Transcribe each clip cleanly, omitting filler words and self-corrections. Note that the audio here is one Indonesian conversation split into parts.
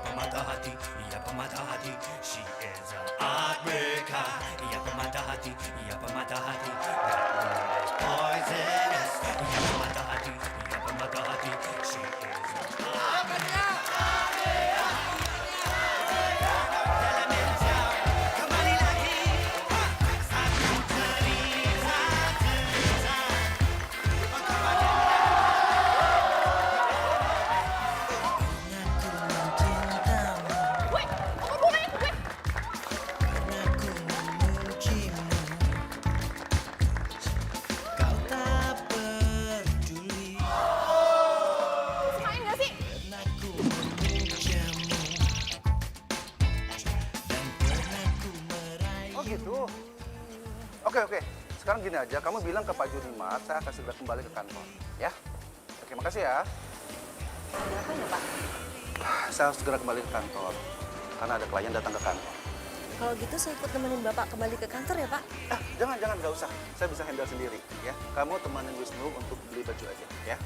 pemata hati, ia pemata hati. She is a heartbreaker. Ia pemata hati, ia pemata hati. That girl is poisonous. Ia pemata hati, ia pemata hati. She is a kembali lagi. Satu cerita. Woi, kamu bukain gue. Kau tak peduli. Main gak sih? Pernah ku memujamu dan pernah ku meraih. Oh gitu. Oke. Sekarang gini aja, kamu bilang ke Pak Junimat, saya akan segera kembali ke kantor. Ya? Oke, makasih ya. Kenapa ya, Pak? Saya harus segera kembali ke kantor. Karena ada klien datang ke kantor. Kalau gitu saya ikut nemenin Bapak kembali ke kantor ya, Pak? Jangan, nggak usah. Saya bisa handle sendiri. Ya, kamu temanin Wisnu untuk beli baju aja. Ya?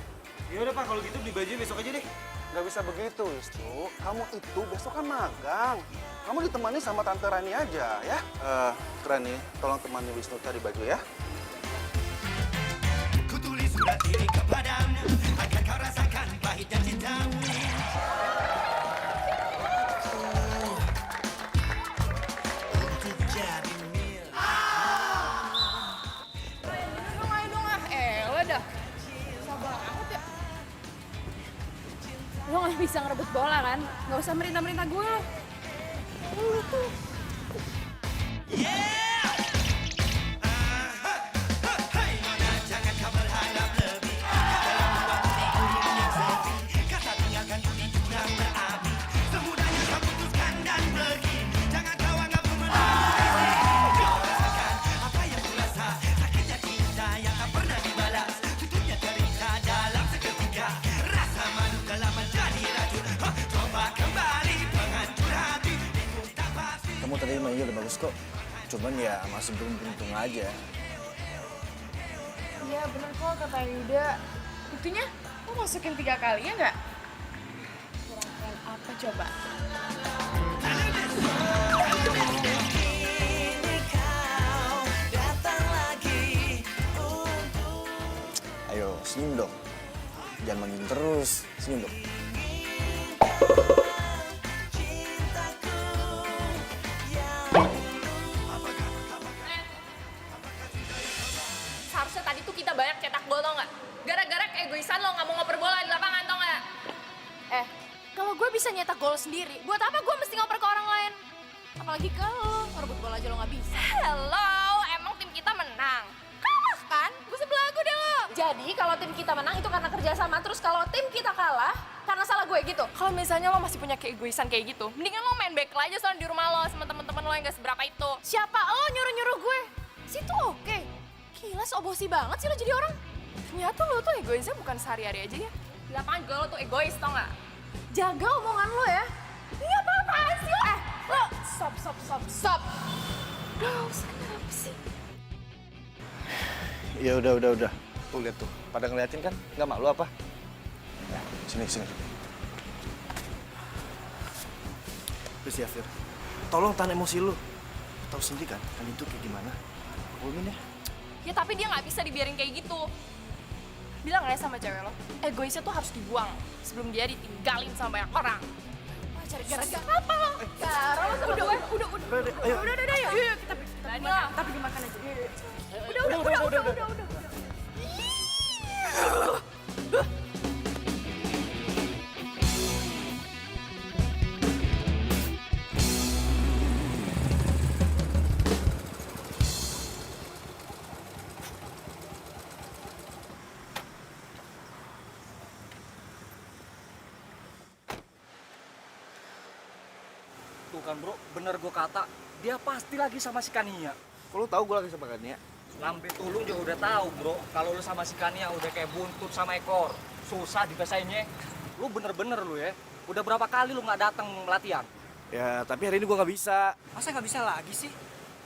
Ya udah Pak, kalau gitu beli baju besok aja deh. Nggak bisa begitu, Wisnu. Kamu itu besok kan magang. Kamu ditemani sama Tante Rani aja, ya? Rani, tolong temani Wisnu cari baju ya. Ku tulis surat ini kepadamu agar kau rasakan pahitnya cintamu. Untuk jadi milik. Ayo dong ah. Lo dah. Susah banget ya. Lo gak bisa ngerebut bola kan? Gak usah merintah-merintah gue lo. Lu tuh. Hai nona, jangan kau berharap lebih. Dalam waktu minggu yang sepi, kata tinggalkan budi juga berapi. Semudahnya kau putuskan dan pergi. Jangan kau anggap ku menangis. Kau rasakan apa yang ku rasa. Sakitnya cinta yang tak pernah dibalas. Tutupnya cerita dalam seketika. Rasa malu telah menjadi racun. Coba kembali penghancur hati. Bingung tak pasti. Kamu tadi mainnya udah bagus kok. Cuman ya masih belum beruntung aja. Iya bener kok kata Yuda. Buktinya lo masukin 3 kali ya nggak? Kurang keren apa coba? Ayo, senyum dong. Jangan mangin terus. Senyum dong. Seharusnya tadi tuh kita banyak cetak gol tau nggak? Gara-gara keegoisan lo nggak mau ngoper bola di lapangan tau nggak? Kalau gue bisa nyetak gol sendiri, buat apa gue mesti ngoper ke orang lain? Apalagi ke lo, ngerebut bola aja lo nggak bisa. Hello, emang tim kita menang? Kalah kan? Gue sebelagu deh lo. Jadi kalau tim kita menang itu karena kerjasama, terus kalau tim kita kalah karena salah gue gitu. Kalau misalnya lo masih punya keegoisan kayak gitu, mendingan lo main back aja soalnya di rumah lo sama temen-temen lo yang gak seberapa itu. Siapa lo nyuruh-nyuruh gue? Situ oke. Gila, sobosi banget sih lo jadi orang. Ternyata lo tuh egoisnya bukan sehari-hari aja ya. Di lapangan juga lo tuh egois, tau gak? Jaga omongan lo ya. Ini apa-apaan sih lo? Lo stop. Bro, kenapa sih? Ya udah. Tuh lihat tuh. Pada ngeliatin kan? Nggak malu apa? Ya, sini. Terus ya, Fir. Tolong tahan emosi lu. Tahu sendiri kan itu kayak gimana? Ngomongin ya. Ya tapi dia nggak bisa dibiarin kayak gitu. Bilang aja sama cewek lo, egoisnya tuh harus dibuang sebelum dia ditinggalin sama banyak orang. Wah, cari gara-gara apa lo? Gara lo sama gue. Udah. Udah, yuk kita tapi dimakan aja. Udah. Tuh kan bro, bener gue kata, dia pasti lagi sama si Kania. Kok lu tahu gue lagi sama Kania? Lambe tulung juga udah tahu bro, kalau lu sama si Kania udah kayak buntut sama ekor. Susah dipesainnya. Lu bener-bener lu ya, udah berapa kali lu nggak datang latihan? Ya, tapi hari ini gue nggak bisa. Masa nggak bisa lagi sih?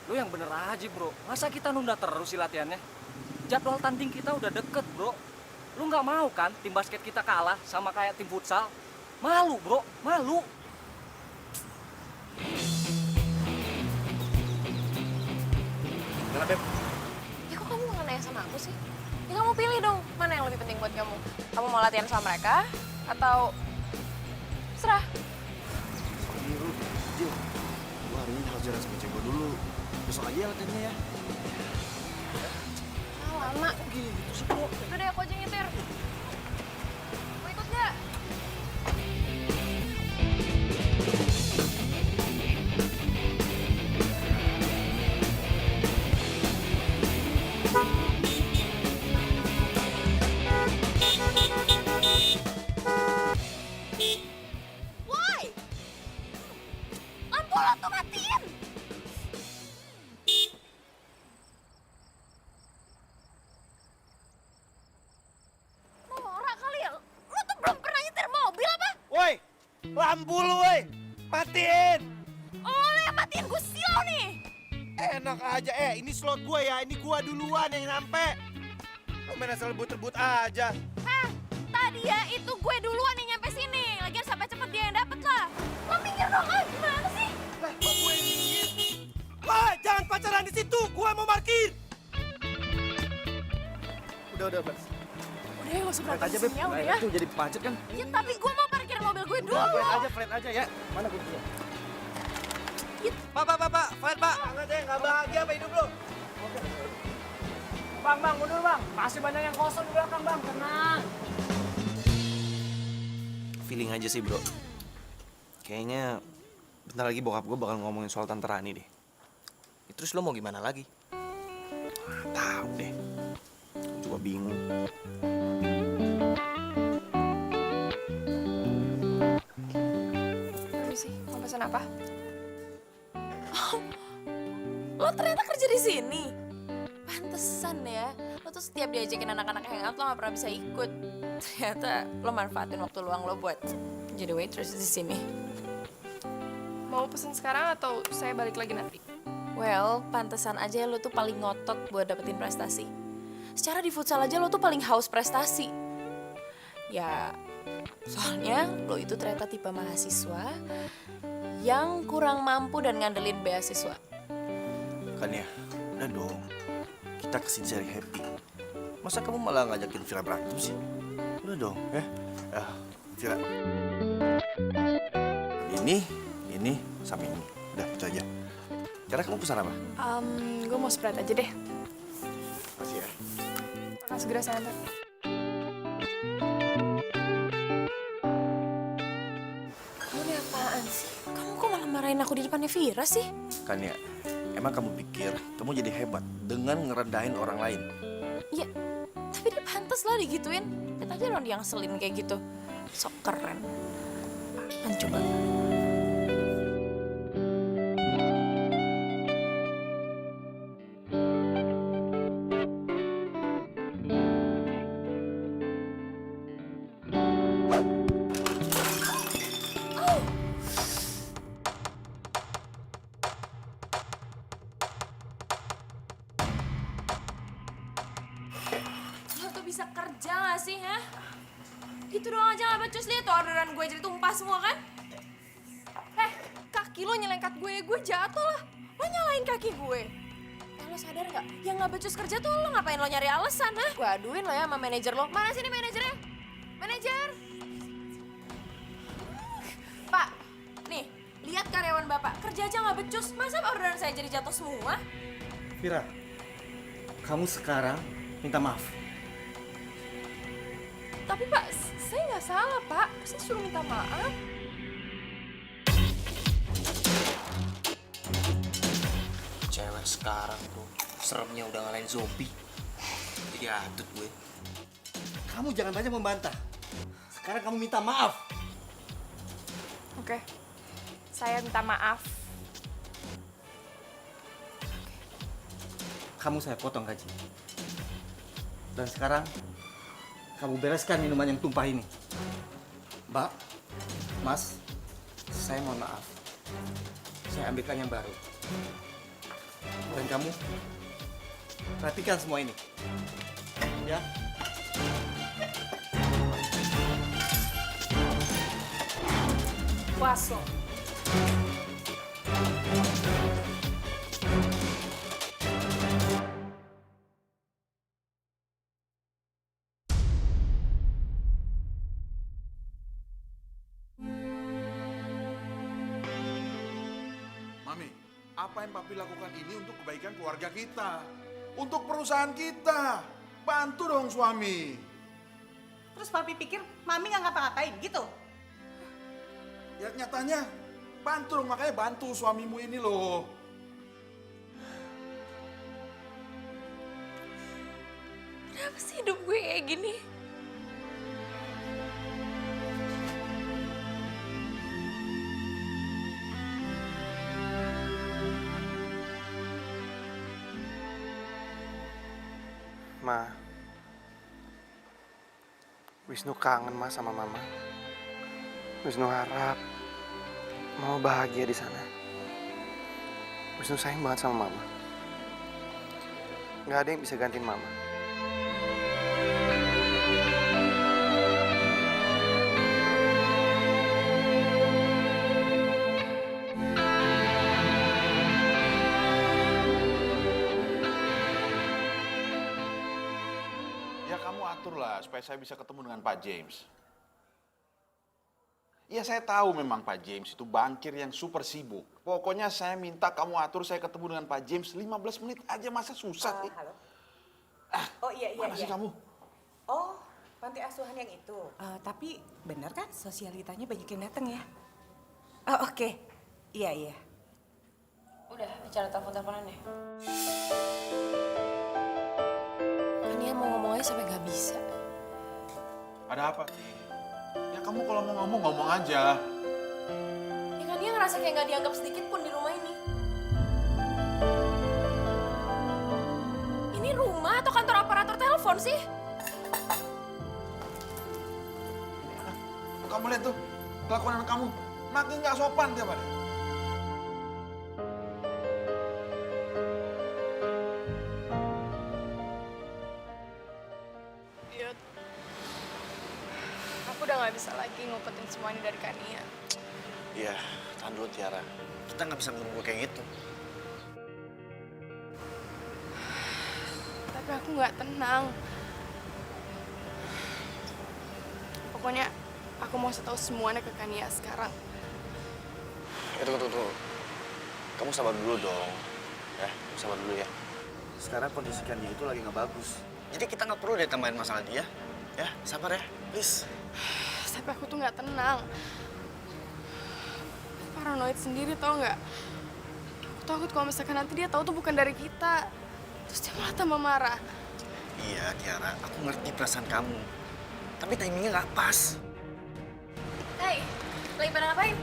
Lu yang bener aja bro, masa kita nunda terus sih latihannya? Jadwal tanding kita udah deket bro. Lu nggak mau kan tim basket kita kalah sama kayak tim futsal? Malu bro, malu. Kenapa, Beb? Ya kok kamu nggak nanya sama aku sih? Ya kamu pilih dong, mana yang lebih penting buat kamu? Kamu mau latihan sama mereka? Atau serah? Ini lu, Jil. Gua hari ini harus jalan sama cewek gua dulu. Besok aja ya latihannya ya. Ah, lama. Gitu sih, Bro. Udah deh, aku aja yang nyetir. Mau ikut nggak? Woi! Lampu lo tuh matiin! Norak kali ya? Lo tuh belum pernah nyetir mobil apa? Woi, lampu lu woi, matiin. Oh, lo yang matiin, gue silau nih! Enak aja, ini slot gua ya, ini gua duluan yang nyampe. Lu main asal rebut-rebut aja. Tadi ya itu gue duluan yang nyampe sini. Lagian sampai cepet dia yang dapet lah. Lo mikir dong, gimana sih? Lah, kok gue ingin? Pak, jangan pacaran di situ, gua mau parkir. Udah, Beb. Udah ya, gak usah Flat aja, berantem Beb. sini ya, udah Nah, ya. itu jadi macet kan. Ya tapi gue mau parkir mobil gue dulu. Flat aja ya. Mana kuncinya? Pak, flat pak. Enggak deh, nggak bahagia apa hidup lu? Bang, mundur bang. Masih banyak yang kosong di belakang bang, tenang. Feeling aja sih, bro. Kayaknya bentar lagi bokap gue bakal ngomongin soal Tante Rani deh. Ya, terus lo mau gimana lagi? Tahu deh. Gue juga bingung. Permisi, mau pesan apa? Oh, lo ternyata kerja di sini. Pantesan ya, lo tuh setiap diajakin anak-anak hangout lo gak pernah bisa ikut. Ternyata lo manfaatin waktu luang lo buat jadi waitress di sini. Mau pesen sekarang atau saya balik lagi nanti? Well, pantesan aja lo tuh paling ngotot buat dapetin prestasi. Secara di futsal aja lo tuh paling haus prestasi. Ya, soalnya lo itu ternyata tipe mahasiswa yang kurang mampu dan ngandelin beasiswa. Kan ya, udah dong. Kita kesini cari happy. Masa kamu malah ngajakin Vira berantem sih? Udah dong, ya. Vira. Ini, sama ini. Udah, itu aja. Sekarang kamu pesan apa? Gue mau Sprite aja deh. Makasih ya. Akan segera saya antar. Kamu ini apaan sih? Kamu kok malah marahin aku di depannya Vira sih? Kan ya, emang kamu pikir kamu jadi hebat dengan ngerendahin orang lain? Ya, tapi dia pantas lah digituin. Lihat aja dong dia ngeselin kayak gitu. Sok keren. Apaan coba? Lo tuh bisa kerja gak sih, ha? Gitu doang aja gak becus, liat tuh orderan gue jadi tumpah semua kan? Kaki lo nyelengkat gue jatuh lah. Lo nyalain kaki gue. Lo sadar gak? Yang gak becus kerja tuh lo ngapain lo nyari alasan, ha? Gue aduin lo ya sama manajer lo. Mana sini manajernya? Manajer! Pak, nih, lihat karyawan bapak. Kerja aja gak becus. Masa orderan saya jadi jatuh semua? Vira, kamu sekarang minta maaf. Tapi Pak, saya nggak salah Pak. Saya suruh minta maaf. Cewek sekarang tuh seremnya udah ngalahin zombie. Jadi atut gue. Kamu jangan banyak membantah. Sekarang kamu minta maaf. Oke, saya minta maaf. Kamu saya potong gaji. Dan sekarang kamu bereskan minuman yang tumpah ini. Mbak, Mas, saya mohon maaf. Saya ambilkan yang baru. Dan kamu perhatikan semua ini. Ya. Puas lo. Apa yang papi lakukan ini untuk kebaikan keluarga kita. Untuk perusahaan kita. Bantu dong suami. Terus papi pikir mami nggak ngapa-ngapain gitu? Ya nyatanya bantu dong, makanya bantu suamimu ini loh. Kenapa sih hidup gue kayak gini? Ma, Wisnu kangen Ma sama Mama. Wisnu harap Mama bahagia di sana. Wisnu sayang banget sama Mama. Gak ada yang bisa gantiin Mama. Ya kamu aturlah supaya saya bisa ketemu dengan Pak James. Ya saya tahu memang Pak James itu bankir yang super sibuk. Pokoknya saya minta kamu atur saya ketemu dengan Pak James 15 menit aja, masa susah sih? Halo. Oh iya. Mana sih kamu? Oh, panti asuhan yang itu. Tapi benar kan sosialitanya banyak yang datang ya? Oh oke. Iya. Udah, bicara telepon-teleponan ya. Kan dia mau ngomong aja sampai gak bisa. Ada apa sih? Ya kamu kalau mau ngomong aja. Ya kan dia ngerasa kayak gak dianggap sedikit pun di rumah ini. Ini rumah atau kantor operator telepon sih? Kamu lihat tuh, kelakuan anak kamu. Makin gak sopan tiap hari. Yud, aku udah nggak bisa lagi ngumpetin semua ini dari Kania. Iya, tahan dulu Tiara. Kita nggak bisa menunggu kayak gitu. Tapi aku nggak tenang. Pokoknya aku mau tahu semuanya ke Kania sekarang. Tunggu. Kamu sabar dulu dong. Ya, sabar dulu ya. Sekarang kondisi Kania itu lagi nggak bagus. Jadi kita nggak perlu deh tambahin masalah dia. Ya, sabar ya, please. Tapi aku tuh nggak tenang. Paranoid sendiri tau nggak? Aku takut kalau misalkan nanti dia tahu tuh bukan dari kita. Terus dia malah tambah marah. Iya, Tiara, aku ngerti perasaan kamu. Tapi timingnya nggak pas. Hey, lagi pada ngapain?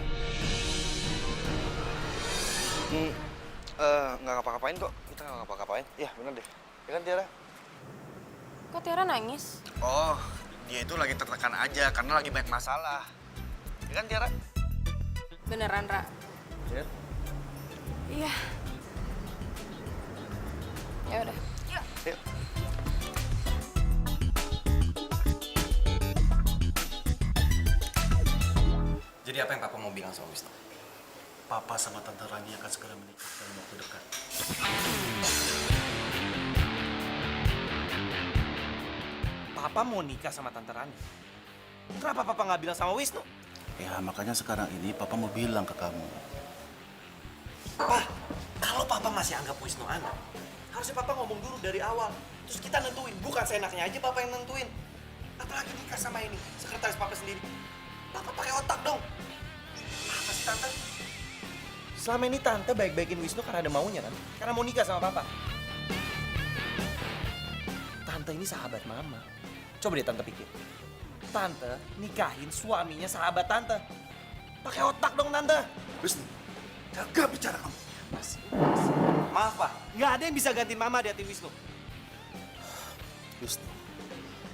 Nggak ngapa-ngapain kok. Kita nggak ngapa-ngapain. Iya, bener deh. Ya kan, Tiara? Kok Tiara nangis? Oh, dia itu lagi tertekan aja karena lagi banyak masalah. Ya kan, Tiara? Beneran, Ra? Ya. Iya. Ya udah. Yuk. Yuk. Jadi apa yang Papa mau bilang sama Wisnu? Papa sama Tante Rani akan segera menikah dalam waktu dekat. Papa mau nikah sama Tante Rani? Kenapa Papa nggak bilang sama Wisnu? Ya makanya sekarang ini Papa mau bilang ke kamu. Pak, kalau Papa masih anggap Wisnu anak, harusnya Papa ngomong dulu dari awal. Terus kita nentuin, bukan seenaknya aja Papa yang nentuin. Apalagi nikah sama ini, sekretaris Papa sendiri. Papa pakai otak dong. Apa sih Tante? Selama ini Tante baik-baikin Wisnu karena ada maunya kan? Karena mau nikah sama Papa. Tante ini sahabat Mama. Coba deh Tante pikir. Tante nikahin suaminya sahabat Tante. Pakai otak dong Tante. Wisnu, jaga bicara kamu. Maaf Pak, nggak ada yang bisa gantiin Mama di hati Wisnu. Wisnu,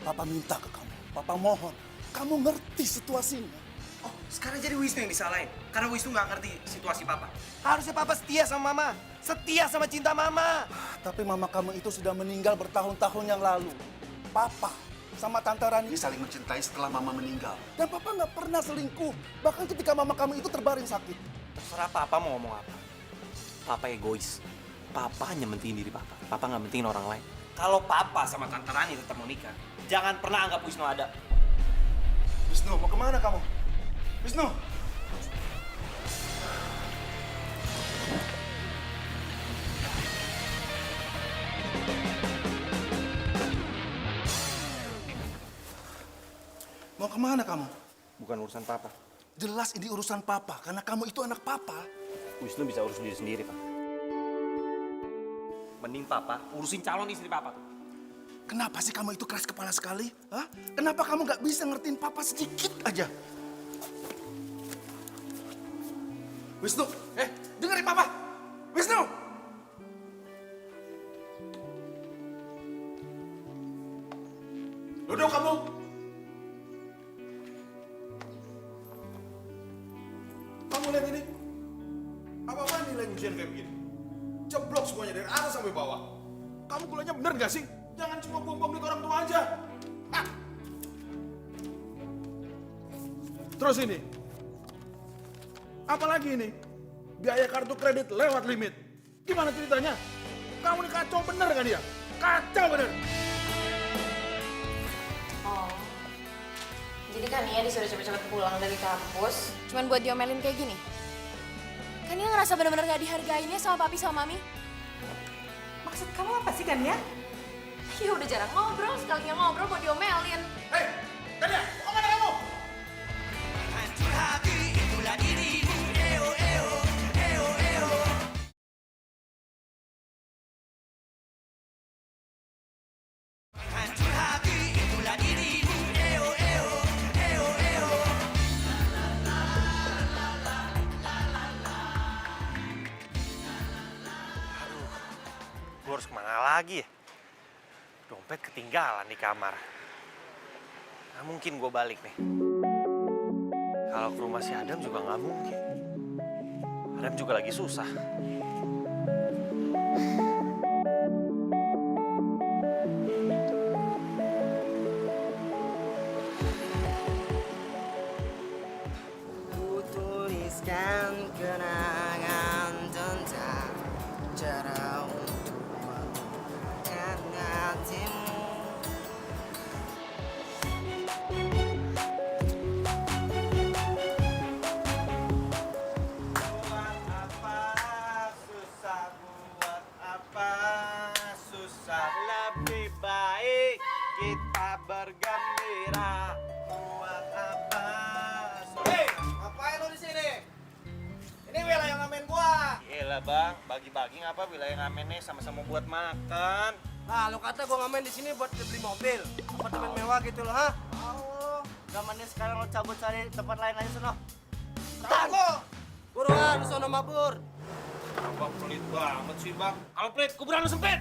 Papa minta ke kamu. Papa mohon, kamu ngerti situasinya. Oh, sekarang jadi Wisnu yang disalahin. Karena Wisnu nggak ngerti situasi Papa. Harusnya Papa setia sama Mama. Setia sama cinta Mama. Tapi mama kamu itu sudah meninggal bertahun-tahun yang lalu. Papa sama Tante Rani saling mencintai setelah mama meninggal. Dan Papa nggak pernah selingkuh. Bahkan ketika mama kamu itu terbaring sakit. Terserah Papa mau ngomong apa. Papa egois. Papa hanya mentingin diri Papa. Papa nggak mentingin orang lain. Kalau Papa sama Tante Rani tetap mau nikah, jangan pernah anggap Wisnu ada. Wisnu, mau kemana kamu? Wisnu! Mau kemana kamu? Bukan urusan papa. Jelas ini urusan papa, karena kamu itu anak papa. Wisnu bisa urus diri sendiri, Pak. Mending papa urusin calon istri papa tuh. Kenapa sih kamu itu keras kepala sekali? Hah? Kenapa kamu nggak bisa ngertiin papa sedikit aja? Wisnu, dengerin papa! Wisnu! Duduk kamu! Kamu lihat ini? Apa-apaan nilai ujian kayak begini? Ceblok semuanya dari atas sampai bawah. Kamu kuliahnya bener gak sih? Jangan cuma buang-buang duit orang tua aja. Ah. Terus ini. Apalagi ini? Biaya kartu kredit lewat limit. Gimana ceritanya? Kamu ini kacau bener kan dia? Kacau bener. Oh. Jadi kan Nia disuruh cepet-cepet pulang dari kampus cuman buat diomelin kayak gini? Kan Nia ngerasa bener-bener gak dihargainnya sama papi sama mami. Maksud kamu apa sih, kan ya? Ya udah jarang ngobrol, sekalinya ngobrol mau diomelin. Hei, Tania, mau kemana kamu? hancur hati itulah dirimu. Eo eo eo eo. Hancur hati itulah dirimu. Eo eo eo eo. Gue harus kemana lagi ya? Dompet ketinggalan di kamar. Nggak mungkin gue balik nih. Kalau ke rumah si Adam juga nggak mungkin. Adam juga lagi susah. Tuliskan kenangan tentang cara untuk melupakan hatimu. Buat apa susah, buat apa susah. Lebih baik kita bergembira. Buat apa susah. Hei, ngapain lu di sini? Ini wilayah ngamen gua. Gila bang, bagi-bagi ngapa wilayah ngamennya sama-sama buat makan. Nah, lu kata gua ngamen di sini buat beli mobil, apartemen mewah gitu loh, ha? Oh, zamannya sekarang lo cabut cari tempat lain aja sono. Tahan lo. Buruan, lu sono mabur. Abang pelit banget sih bang. Kalau pelit, kuburan lu sempit.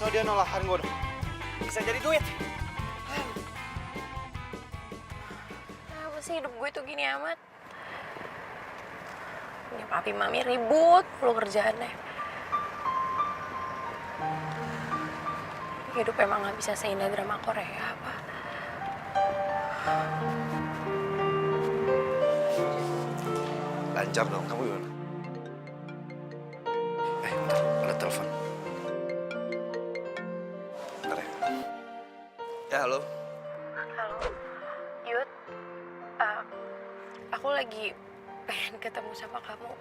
Dia nolahan gue dong. Bisa jadi duit. Kenapa sih hidup gue tuh gini amat? Ya papi mami ribut lu kerjaannya. Hidup emang gak bisa seindah drama Korea apa? Lancar dong, kamu gimana? Bentar, ada telepon. Bentar ya. Ya, halo. Halo, Yud. Aku lagi pengen ketemu sama kamu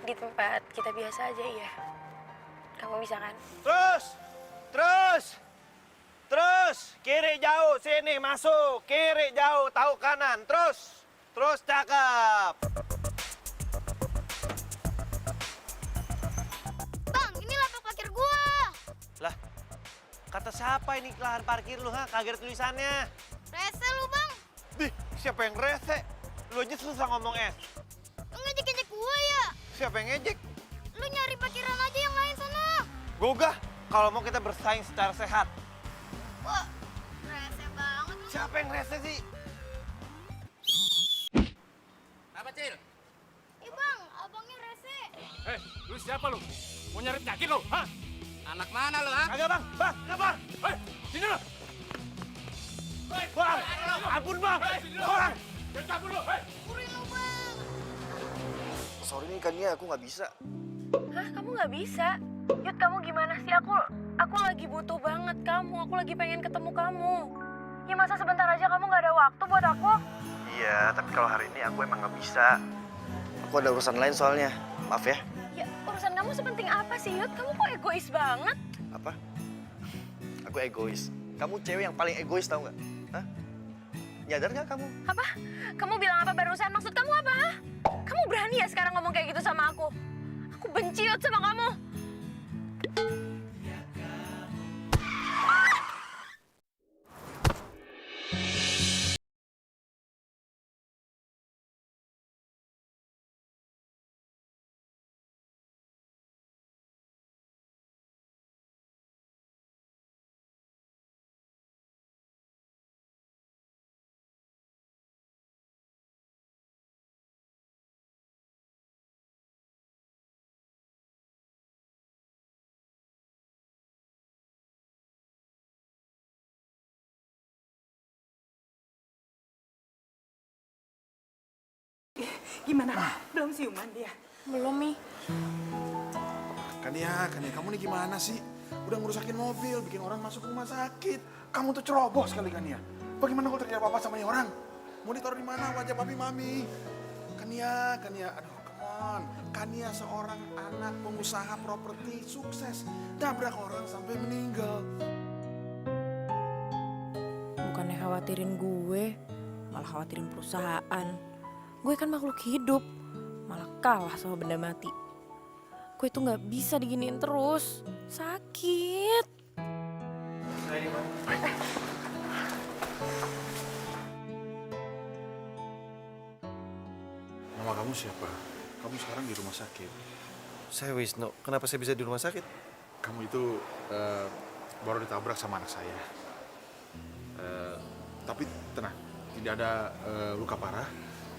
di tempat kita biasa aja ya. Kamu bisa kan? Terus, kiri jauh, sini masuk, kiri jauh, tahu kanan, terus cakep. Bang, ini lapak parkir gua. Lah, kata siapa ini lahan parkir lu, ha? Kagak ada tulisannya. Rese lu, Bang. Dih, siapa yang rese? Lu aja susah ngomong Lu ngejek-ngejek gua ya? Siapa yang ngejek? Lu nyari parkiran aja yang lain sana. Gugah, kalau mau kita bersaing secara sehat. Wah, rese banget lu. Siapa yang rese sih? Apa, Cil? Ih, Bang, abangnya rese. Lu siapa lu? Mau nyari penyakit lu, ha? Anak mana lu, ha? Kagak bang, enggak bang. Sini lu. Bang, ampun bang. Bang. Sorry nih Kania, aku nggak bisa. Hah, kamu nggak bisa? Yud, kamu gimana sih? Aku lagi butuh banget kamu. Aku lagi pengen ketemu kamu. Ya masa sebentar aja kamu nggak ada waktu buat aku? Iya, tapi kalau hari ini aku emang nggak bisa. Aku ada urusan lain soalnya. Maaf ya. Ya, urusan kamu sepenting apa sih, Yud? Kamu kok egois banget? Apa? Aku egois. Kamu cewek yang paling egois tau nggak? Hah? Nyadar nggak kamu? Apa? Kamu bilang apa barusan? Maksud kamu apa? Hah? Kamu berani ya sekarang ngomong kayak gitu sama aku? Aku benci, Yud, sama kamu. Gimana? Belum siuman dia? Belum, Mi. Kania, kamu nih gimana sih? Udah ngerusakin mobil, bikin orang masuk rumah sakit. Kamu tuh ceroboh sekali Kania. Bagaimana kalau terjadi apa-apa sama nih orang? Mau ditaruh di mana wajah papi mami? Kania, aduh come on. Kania seorang anak pengusaha properti sukses. Nabrak orang sampai meninggal. Bukannya khawatirin gue, malah khawatirin perusahaan. Gue kan makhluk hidup, malah kalah sama benda mati. Gue tuh nggak bisa diginiin terus, sakit. Nama kamu siapa? Kamu sekarang di rumah sakit. Saya Wisnu. Kenapa saya bisa di rumah sakit? Kamu itu baru ditabrak sama anak saya. Tapi tenang, tidak ada luka parah.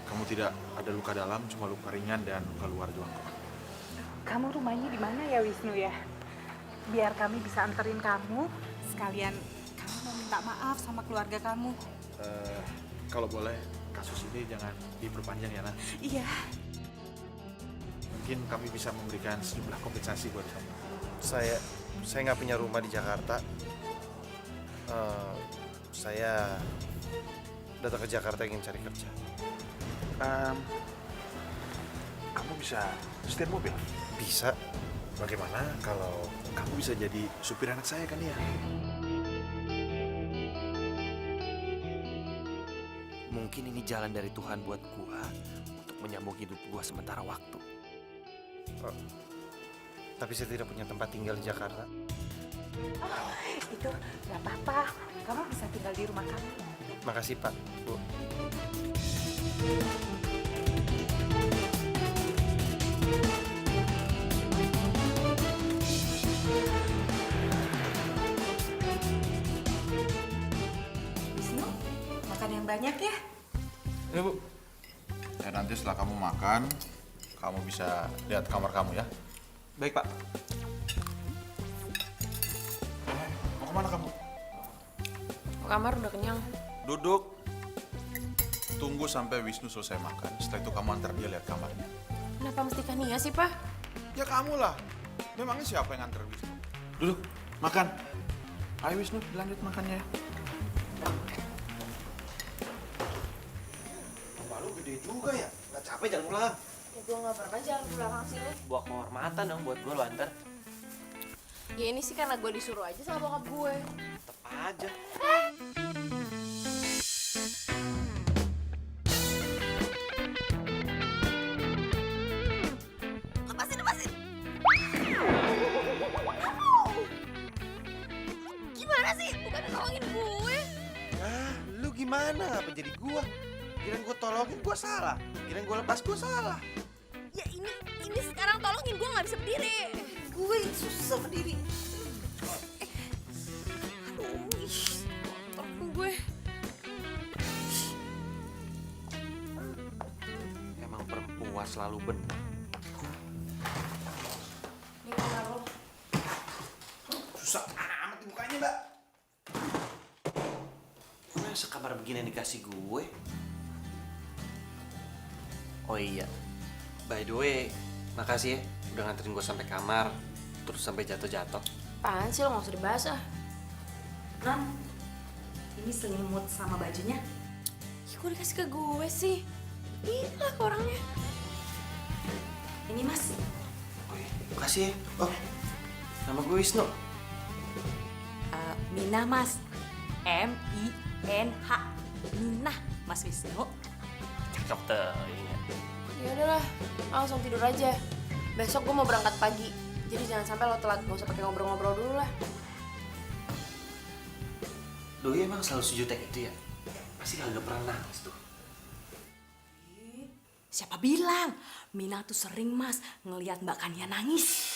Kamu tidak ada luka dalam, cuma luka ringan dan luka luar doang kok. Kamu rumahnya di mana ya Wisnu ya? Biar kami bisa anterin kamu, sekalian kamu mau minta maaf sama keluarga kamu. Kalau boleh, kasus ini jangan diperpanjang ya, Nak. Iya. Mungkin kami bisa memberikan sejumlah kompensasi buat kamu. Saya nggak punya rumah di Jakarta. Saya datang ke Jakarta ingin cari kerja. Kamu bisa setir mobil? Bisa. Bagaimana kalau kamu bisa jadi supir anak saya kan ya? Mungkin ini jalan dari Tuhan buat gua untuk menyambung hidup gua sementara waktu. Tapi saya tidak punya tempat tinggal di Jakarta. Oh, itu nggak apa-apa. Kamu bisa tinggal di rumah kamu. Makasih Pak, Bu. Wisnu, makan yang banyak ya. Ya Bu. Ya nanti setelah kamu makan, kamu bisa lihat kamar kamu ya. Baik Pak. Mau kemana kamu? Ke kamar udah kenyang. Duduk. Tunggu sampai Wisnu selesai makan. Setelah itu kamu antar dia lihat kamarnya. Kenapa mesti Kania sih, Pak? Ya kamu lah. Memangnya siapa yang antar Wisnu? Duduk, makan. Ayo Wisnu, lanjut makannya. Rumah lu gede juga ya? Gak capek jalan pulang? Ya gue gak pernah jalan ke belakang sini. Buat kehormatan dong buat gue lu antar. Ya ini sih karena gue disuruh aja sama bokap gue. Tetep aja. Lepasin. Gimana sih? Bukan nolongin gue. Ah, lu gimana? Apa jadi gua? Kirain gua tolongin gua salah. Kirain gua lepas gua salah. Ya ini sekarang tolongin gue gak bisa berdiri. Gue susah berdiri. Aduh, kotor gue. Emang perempuan selalu benar. Ini kamar lo. Susah amat dibukanya, Mbak. masa kamar begini yang dikasih gue? Oh iya, by the way, makasih ya udah nganterin gue sampai kamar, terus sampai jatuh-jatuh. Apaan sih lo, gak usah dibahas ah. Non, ini selimut sama bajunya. Ya kok dikasih ke gue sih? Gila ke orangnya. Ini Mas. Oh iya, makasih ya. Oh, nama gue Wisnu. Mina Mas. M-I-N-H. Mina Mas Wisnu. Cocok tuh, iya. Ya udahlah, langsung tidur aja. Besok gue mau berangkat pagi. Jadi jangan sampai lo telat, gak usah pakai ngobrol-ngobrol dulu lah. Doi emang selalu sejutek itu ya? Pasti kagak pernah nangis tuh. Siapa bilang? Mina tuh sering Mas ngelihat Mbak Kania nangis.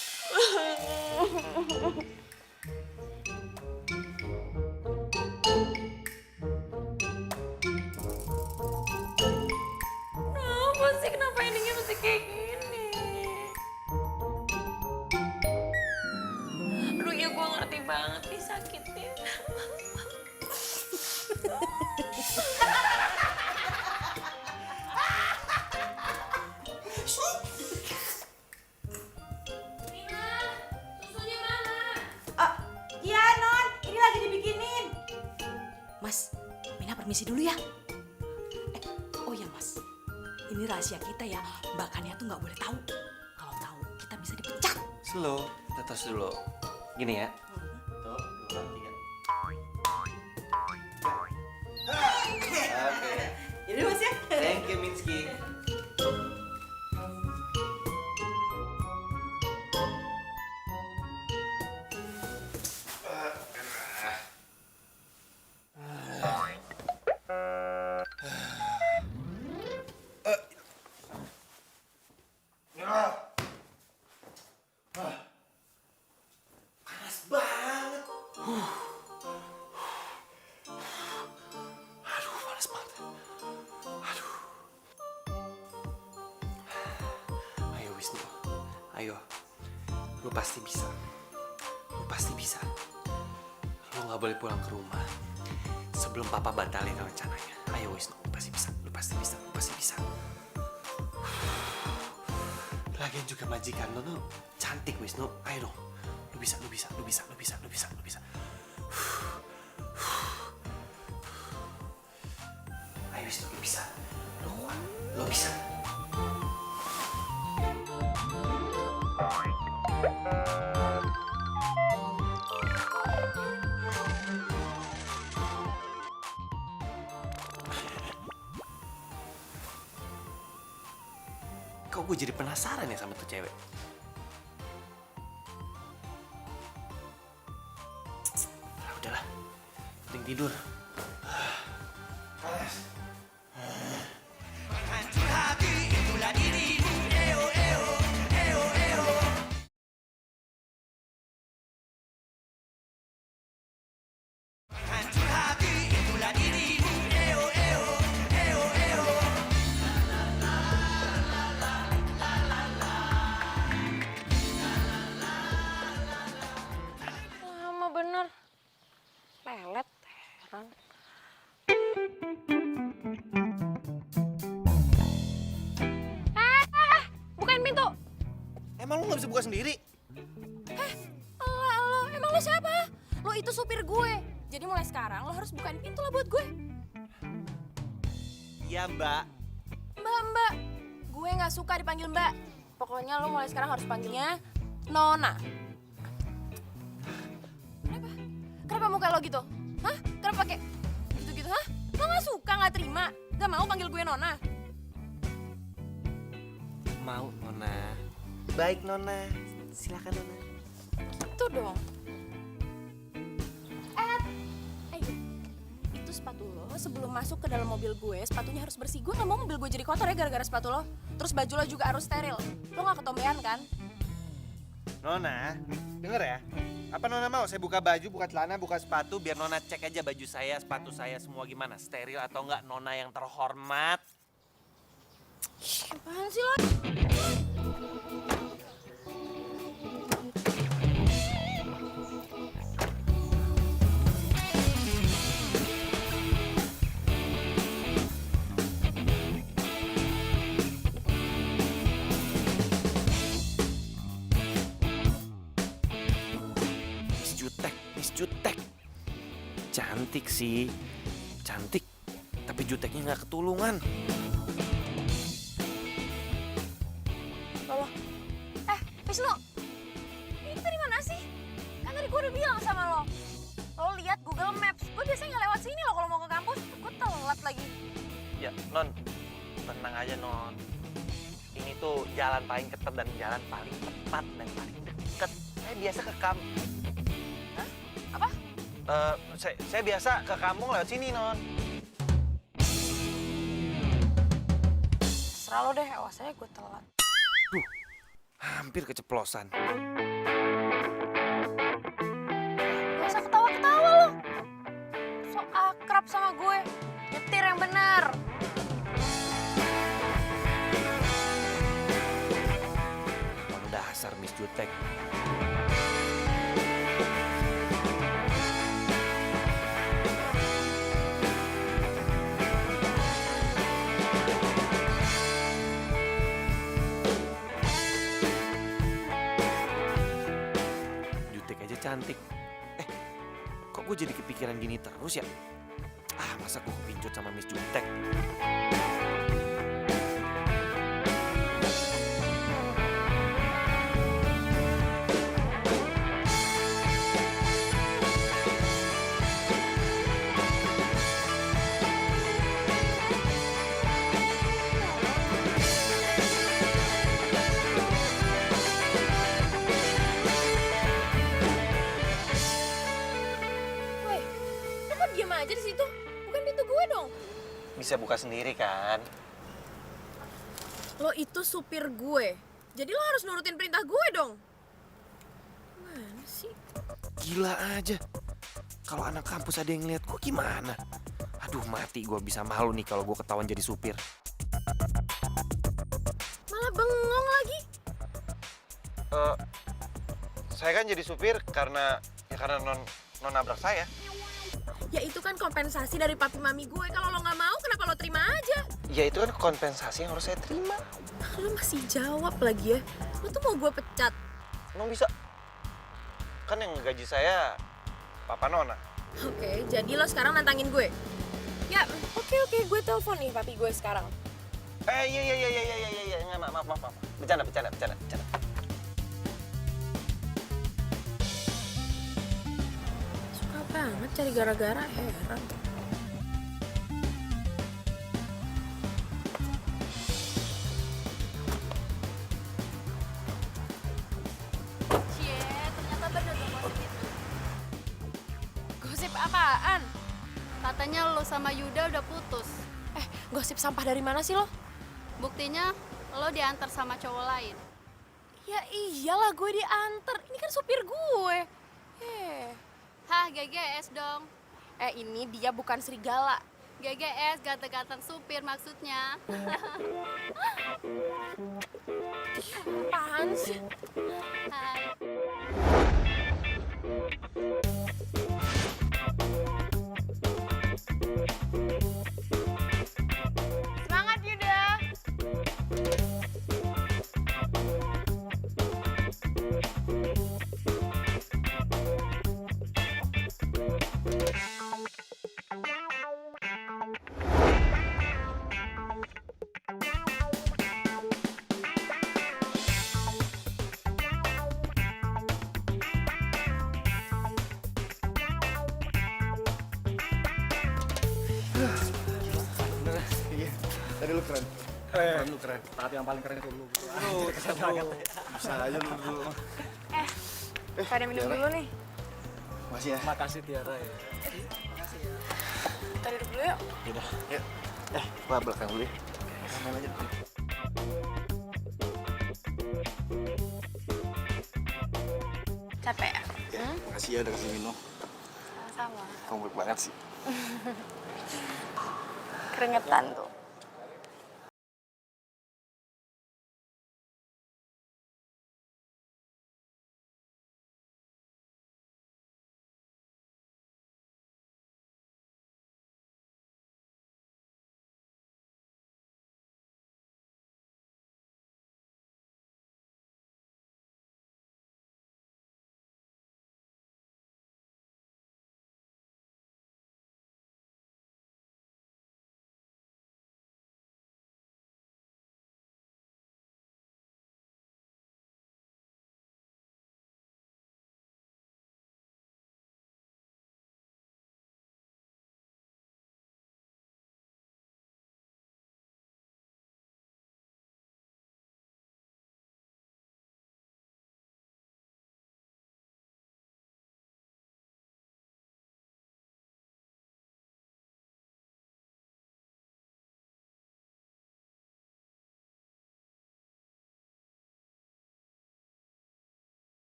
Kenapa sih? Kenapa endingnya mesti kayak gini? Aduh ya gue ngerti banget nih sakitnya. Iya Non, ini lagi dibikinin. Mas, Mina permisi dulu ya. Oh ya Mas, ini rahasia kita ya. Mbak Kania tuh nggak boleh tahu. Kalau tahu kita bisa dipecat. Slow, kita tos dulu. Gini ya. Tuh, 2, 3. Oke. Jadi Mas ya. Thank you, Minsky. Panas banget. Aduh, panas banget. Aduh. Ayo Wisnu, ayo. Lu pasti bisa. Lu pasti bisa. Lu nggak boleh pulang ke rumah sebelum papa batalin rencananya. Ayo Wisnu, lu pasti bisa. Lu pasti bisa. Lu pasti bisa. Lagian juga majikan lu tuh cantik Wisnu. Ayo dong. Lu bisa, lu bisa, lu bisa, lu bisa, lu bisa, lu bisa. Ayo Wisnu, lu bisa. Lu kuat. Lu bisa. Kok gue jadi penasaran ya sama tuh cewek? Nah, udahlah, penting tidur. Hancur hati itulah dirimu. Eo eo eo eo. Hancur hati itulah dirimu. Eo eo eo eo. Lama bener. Pelet, heran. Bukain pintu. Emang lu gak bisa buka sendiri? Lo, emang lo siapa? Lo itu supir gue. Jadi mulai sekarang lo harus bukain pintu lah buat gue. Iya mbak. Mbak. Gue gak suka dipanggil mbak. Pokoknya lo mulai sekarang harus panggilnya Nona. Kenapa muka lo gitu? Hah? Kenapa pakai gitu-gitu, hah? Lo gak suka, gak terima? Gak mau panggil gue Nona? Mau Nona. Baik Nona. Silakan Nona. Gitu dong. Itu sepatu lo sebelum masuk ke dalam mobil gue, sepatunya harus bersih. Gue gak mau mobil gue jadi kotor ya gara-gara sepatu lo. Terus baju lo juga harus steril. Lo gak ketombean kan? Nona, denger ya. Apa Nona mau saya buka baju, buka celana, buka sepatu biar Nona cek aja baju saya, sepatu saya semua gimana, steril atau enggak, Nona yang terhormat. Apaan sih lo? Jutek. Cantik sih, cantik. Tapi juteknya nggak ketulungan. Loh, Wisnu, ini kita di mana sih? Kan tadi gue udah bilang sama lo. Lo lihat Google Maps, gue biasanya nggak lewat sini loh kalau mau ke kampus. Gue telat lagi. Ya, Non, tenang aja, Non. Ini tuh jalan paling ketat dan jalan paling tepat dan paling deket. Saya biasa ke kampung. Hah? Apa? Saya biasa ke kampung lewat sini, Non. Terserah lo deh, awas aja gue telat. Hampir keceplosan. Gak usah ketawa-ketawa lo. So akrab sama gue. Nyetir yang benar. Emang dasar Miss Jutek. Jutek aja cantik. Kok gue jadi kepikiran gini terus ya? Masa gue kepincut sama Miss Jutek? Woi, lo kok diem aja di situ? Bukan pintu gue dong. Bisa buka sendiri kan? Lo itu supir gue. Jadi lo harus nurutin perintah gue dong. Mana sih? Gila aja. Kalau anak kampus ada yang ngeliat gue gimana? Aduh, mati gue bisa malu nih kalau gue ketahuan jadi supir. Malah bengong lagi. Saya kan jadi supir karena non nabrak saya. Ya itu kan kompensasi dari papi mami gue. Kalau lo nggak mau, kenapa lo terima aja? Ya itu kan kompensasi yang harus saya terima. Lo masih jawab lagi ya. Lo tuh mau gue pecat. Emang bisa? Kan yang gaji saya Papa Nona. Oke, jadi lo sekarang nantangin gue. Ya, oke, gue telepon nih papi gue sekarang. Iya. Maaf. Bercanda. Suka banget cari gara-gara, heran. Cie, ternyata bener dong gosip itu. Gosip apaan? Katanya lo sama Yuda udah putus. Gosip sampah dari mana sih lo? Buktinya lo diantar sama cowok lain. Ya iyalah gue diantar. Ini kan supir gue. Hah, GGS dong. Ini dia bukan serigala. GGS, ganteng-ganteng supir maksudnya. Apaan sih? Hai. Semangat Yuda. Iya, tadi lu keren. Lu keren. Tapi yang paling keren itu lu. Keren banget. Bisa aja lu dulu. Pada minum dulu nih. Makasih ya. Makasih Tiara ya. Kita duduk dulu yuk. Yaudah. Yuk. Gua belakang dulu ya. Main aja. Capek ya? Ya, makasih ya udah kasih minum. Sama-sama. Kamu baik banget sih. Keringetan tuh.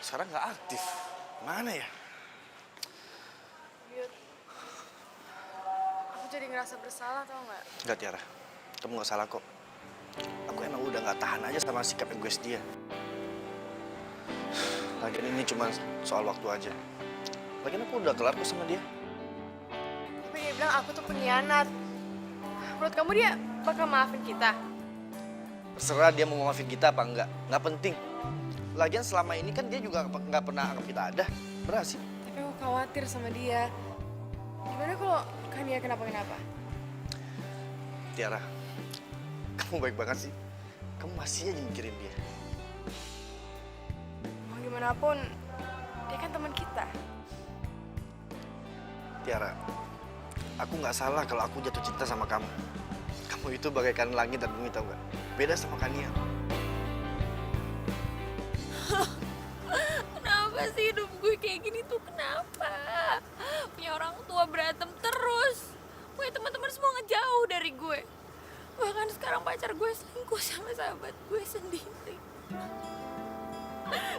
sekarang nggak aktif. Mana ya? Yud, aku jadi ngerasa bersalah tau nggak? Enggak, Tiara. Kamu nggak salah kok. Aku emang udah nggak tahan aja sama sikap egois dia. Lagian ini cuma soal waktu aja. Lagian aku udah kelar kok sama dia. Tapi dia bilang aku tuh pengkhianat. Menurut kamu dia bakal maafin kita? Terserah dia mau maafin kita apa enggak. Nggak penting. Lagian selama ini kan dia juga nggak pernah anggap kita ada. Benar sih? Tapi aku khawatir sama dia. Gimana kalau Kania kenapa-kenapa? Tiara, kamu baik banget sih. Kamu masih aja mikirin dia. Mau gimana pun, dia kan teman kita. Tiara, aku nggak salah kalau aku jatuh cinta sama kamu. Kamu itu bagaikan langit dan bumi, tau nggak? Beda sama Kania. Kenapa sih hidup gue kayak gini tuh? Kenapa? Punya orang tua berantem terus. Punya teman-teman semua ngejauh dari gue. Bahkan sekarang pacar gue selingkuh sama sahabat gue sendiri.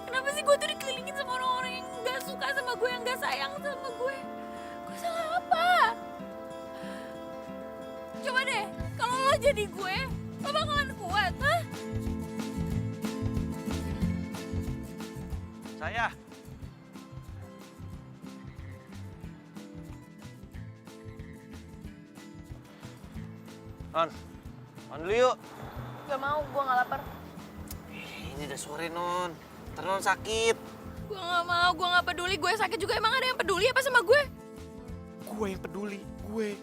Kenapa sih gue tuh dikelilingin sama orang-orang yang gak suka sama gue, yang gak sayang sama gue? Gue salah apa? Coba deh, kalau lo jadi gue, lo bakalan kuat, hah? Saya. On dulu yuk. Gak mau, gue gak lapar. Ini udah sore, Non. Ntar Non sakit. Gue gak mau, gue gak peduli. Gue sakit juga, emang ada yang peduli apa sama gue? Gue yang peduli, gue.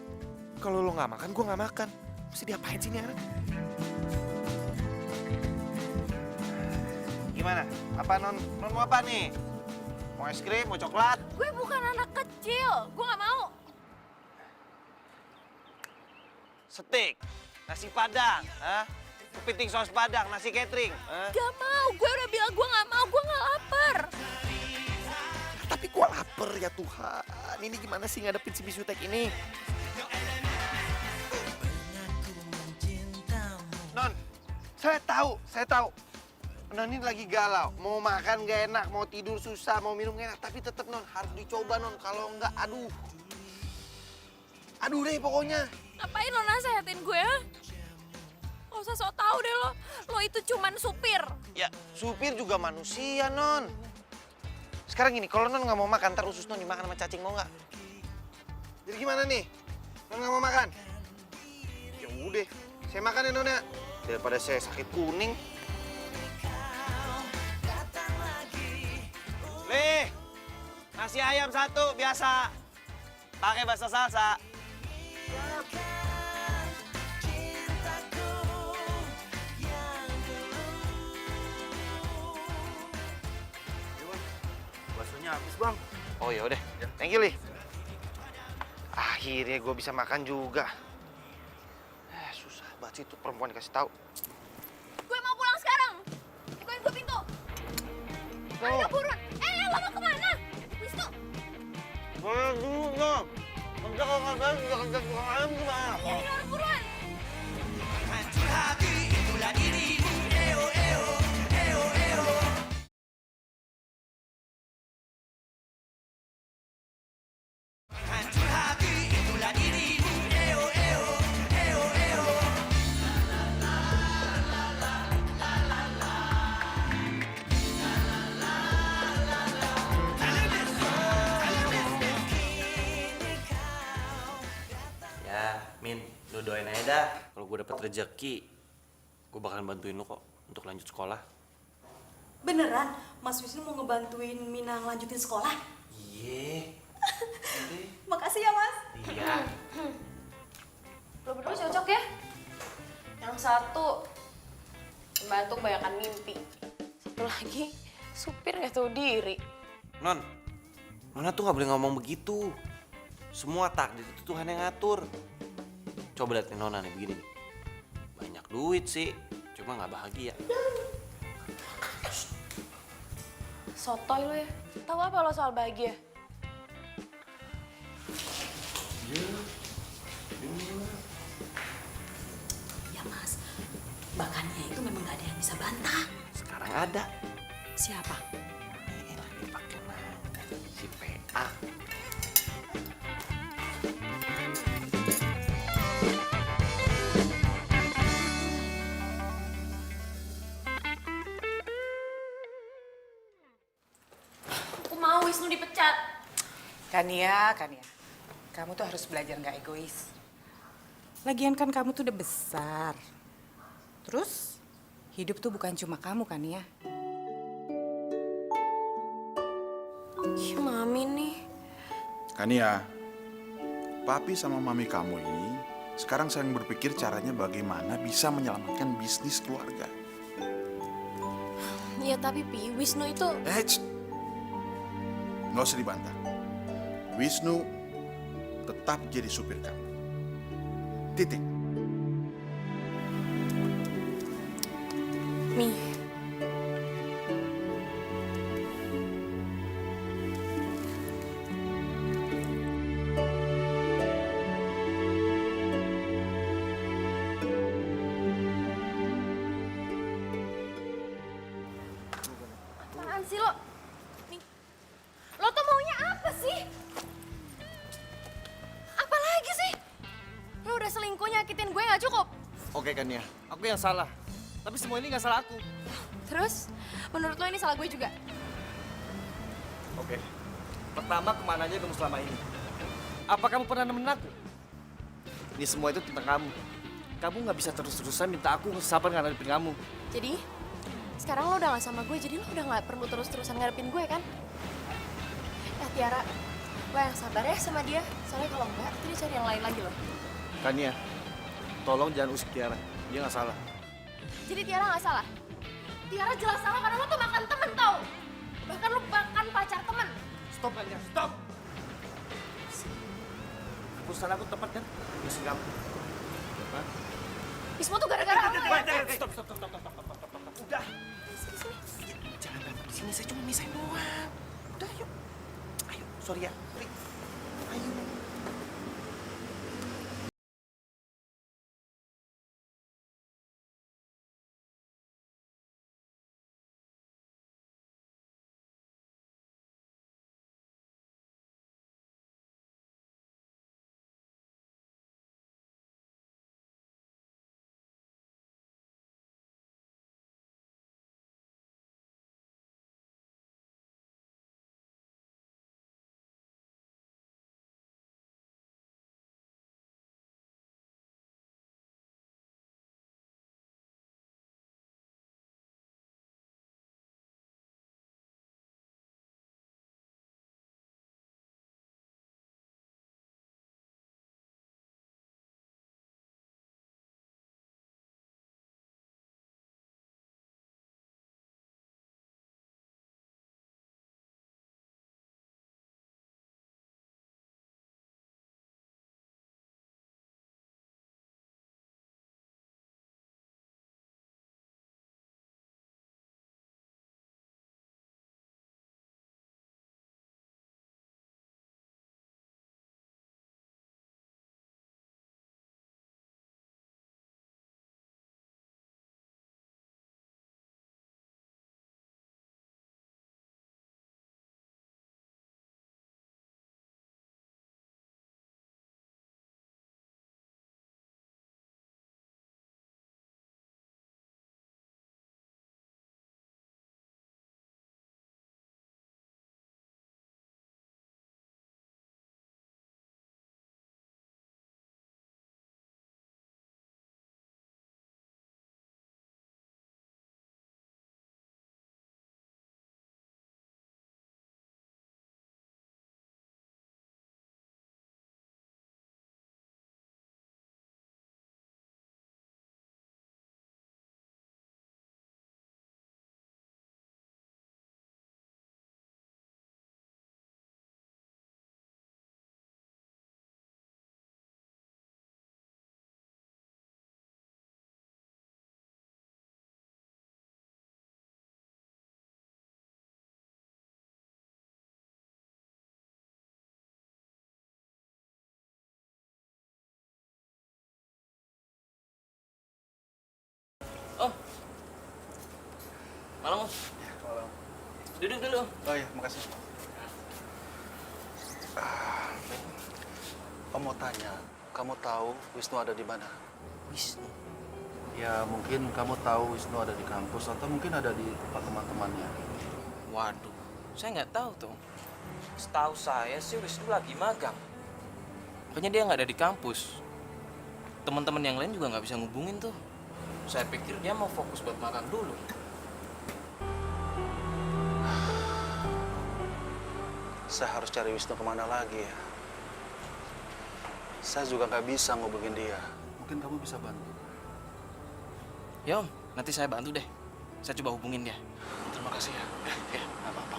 Kalau lo nggak makan, gue nggak makan. Mesti diapain sih ini anak? Gimana? Apa Non mau apa nih? Mau es krim, mau coklat? Gue bukan anak kecil, gue gak mau. Steak, nasi padang, kepiting saus padang, nasi catering. Gak mau, gue udah bilang gue gak mau, gue gak lapar. Tapi gue lapar ya Tuhan. Ini gimana sih ngadepin si bisu tek ini? Non, saya tahu. Non ini lagi galau. Mau makan gak enak, mau tidur susah, mau minum gak enak. Tapi tetap Non harus dicoba Non. Kalau enggak, aduh deh pokoknya. Ngapain lo nasehatin gue, ha? Gak usah sok tau deh lo. Lo itu cuman supir. Ya, supir juga manusia, Non. Sekarang gini, kalau Non nggak mau makan, ntar usus Non dimakan sama cacing, mau nggak? Jadi gimana nih? Non nggak mau makan? Ya udah, saya makan ya, Non ya. Daripada saya sakit kuning. Nih, nasi ayam satu, biasa. Pakai bahasa salsa. Baksonya habis, Bang. Oh ya udah, thank you Li. Akhirnya gue bisa makan juga. Susah banget sih tuh perempuan dikasih tahu. Gue mau pulang sekarang. Bukain gue pintu. Ayo buruan. Lo mau kemana? Wisnu. Boleh dulu dong. Nanti kalau nggak bayar juga kerja tukang ayam gimana? Ini orang buruan. Hancur hati itulah dirimu. Eo, eo, eo, eo. Hancur hati itulah dirimu. Eo, eo, eo, eo. Ya, Min, lu doain aja dah. Kalau gue dapet rezeki, gue bakalan bantuin lu kok untuk lanjut sekolah. Beneran, Mas Wisnu mau ngebantuin Mina ngelanjutin sekolah? Iya. Makasih ya, Mas. Iya. Lo berdua cocok ya? Yang satu pembantu kebanyakan mimpi. Satu lagi, supir gak tahu diri. Nona tuh nggak boleh ngomong begitu. Semua takdir itu Tuhan yang ngatur. Coba lihat nih Nona nih begini nih. Banyak duit sih, cuma nggak bahagia. Sotoy lo ya. Tahu apa lo soal bahagia? Ya, Mas. Bakannya itu memang gak ada yang bisa bantah. Sekarang ada. Siapa? Wisnu dipecat. Kania, kamu tuh harus belajar nggak egois. Lagian kan kamu tuh udah besar. Terus, hidup tuh bukan cuma kamu, Kania. Ih, Mami nih. Kania, papi sama mami kamu ini sekarang sedang berpikir caranya bagaimana bisa menyelamatkan bisnis keluarga. Ya tapi Pi, Wisnu itu... Nggak usah dibantah. Wisnu tetap jadi supir kamu. Titik. Mi. Apaan sih lo? Nih, lo tuh maunya apa sih? Apa lagi sih? Lo udah selingkuh nyakitin gue nggak cukup? Oke Kania, aku yang salah. Tapi semua ini nggak salah aku. Terus, menurut lo ini salah gue juga? Oke. Pertama, kemana aja kamu selama ini? Apa kamu pernah nemenin aku? Ini semua itu tentang kamu. Kamu nggak bisa terus-terusan minta aku sabar ngadepin kamu. Jadi, sekarang lo udah gak sama gue, jadi lo udah gak perlu terus-terusan ngadepin gue kan? Ya Tiara, lo yang sabar ya sama dia. Soalnya kalau enggak, dia cari yang lain lagi loh. Kania, tolong jangan usik Tiara. Dia nggak salah. Jadi Tiara gak salah? Tiara jelas salah karena lo tuh makan temen tau. Bahkan lo makan pacar temen. Stop Kania, stop! Keputusan aku tepat kan? Usik kamu. Hah? Ini semua tuh gara-gara lo ya. Stop. Udah. Jangan berantem di sini, saya cuma misahin doang. Udah, yuk. Ayo, sorry ya. Ayo. Oh. Malam, Om. Duduk dulu. Oh iya, makasih. Om mau tanya, kamu tahu Wisnu ada di mana? Wisnu. Ya mungkin kamu tahu Wisnu ada di kampus atau mungkin ada di tempat teman-temannya. Waduh, saya nggak tahu tuh. Setahu saya sih Wisnu lagi magang. Makanya dia nggak ada di kampus. Teman-teman yang lain juga nggak bisa ngubungin tuh. Saya pikir dia mau fokus buat magang dulu. Saya harus cari Wisnu kemana lagi ya? Saya juga nggak bisa ngubungin dia. Mungkin kamu bisa bantu. Ya Om, nanti saya bantu deh. Saya coba hubungin dia. Terima kasih ya. Ya, nggak apa-apa.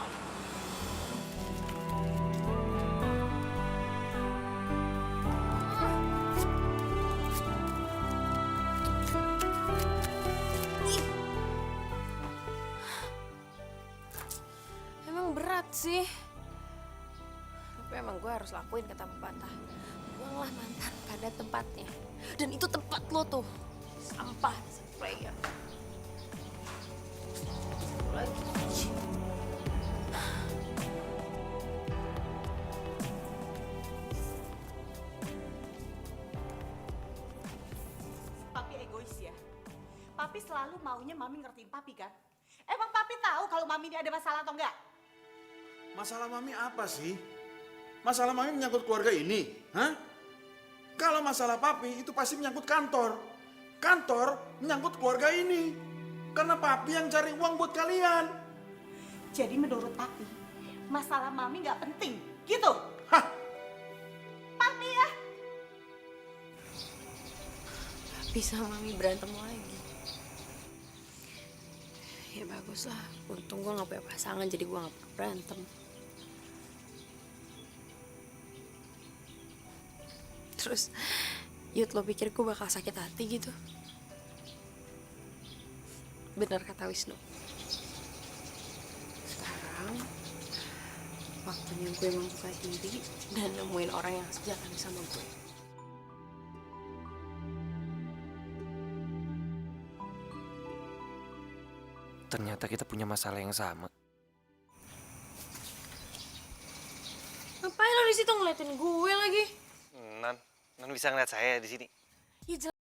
Emang berat sih. Tapi emang gue harus lakuin kata pepatah. Buanglah mantan pada tempatnya. Dan itu tempat lo tuh. Sampah, player. Lagi. Papi egois ya. Papi selalu maunya Mami ngertiin Papi kan? Emang Papi tahu kalau Mami ini ada masalah atau enggak? Masalah Mami apa sih? Masalah Mami menyangkut keluarga ini, hah? Kalau masalah Papi itu pasti menyangkut kantor. Kantor menyangkut keluarga ini. Karena Papi yang cari uang buat kalian. Jadi menurut Papi, masalah Mami nggak penting, gitu? Hah? Papi ya? Papi sama Mami berantem lagi. Ya bagus lah, untung gue gak punya pasangan jadi gue gak perlu berantem. Terus, Yud lo pikir gue bakal sakit hati gitu? Benar kata Wisnu. Sekarang, waktunya gue membuka diri dan nemuin orang yang sejalan sama gue. Ternyata kita punya masalah yang sama. Ngapain lo di situ ngeliatin gue lagi? Non bisa ngeliat saya di sini. Ya jelas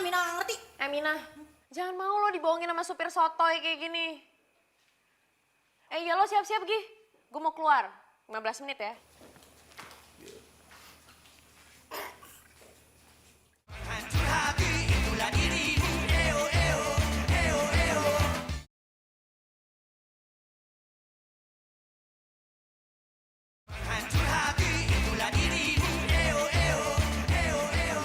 Mina nggak ngerti. Mina, jangan mau lo dibohongin sama supir sotoy kayak gini. Ya lo siap-siap Gi. Gue mau keluar. 15 menit ya. hancur hati itulah dirimu. Eo eo eo eo. Hancur hati itulah dirimu. Eo eo eo eo.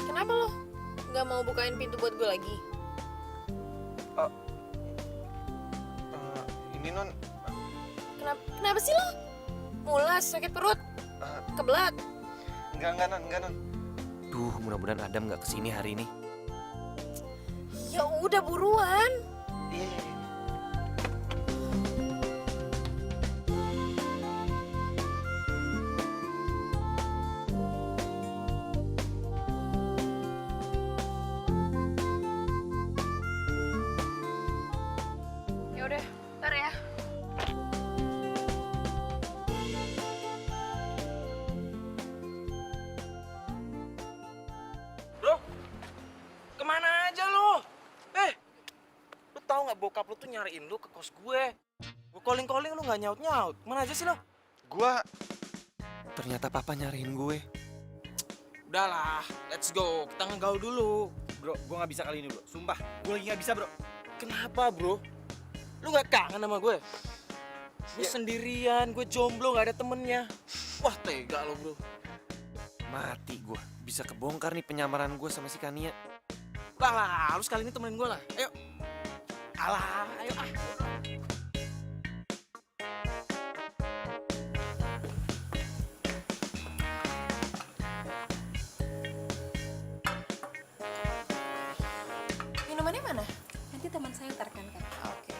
Kenapa lo nggak mau bukain pintu buat gue lagi? Ini non, Kenapa sih lo? Mulas, sakit perut, kebelat. enggak non. Duh, mudah-mudahan Adam nggak kesini hari ini. Ya udah buruan. Iya. Ya udah, ntar ya. Bro, kemana aja lo? Lu tahu nggak bokap lu tuh nyariin lu ke kos gue. Gue calling lu nggak nyaut. Mana aja sih lo? Gua ternyata papa nyariin gue. Udahlah, let's go. Kita ngegaul dulu. Bro, gue nggak bisa kali ini bro. Sumpah, gue lagi nggak bisa bro. Kenapa bro? Lu nggak kangen sama gue? Gue sendirian, gue jomblo, nggak ada temennya. Wah tega lo bro. Mati gue. Bisa kebongkar nih penyamaran gue sama si Kania. Lah, lu sekali ini temenin gue lah. Ayo. Alah, ayo ah. Minumannya mana? Nanti teman saya ntarkan kan. Oke.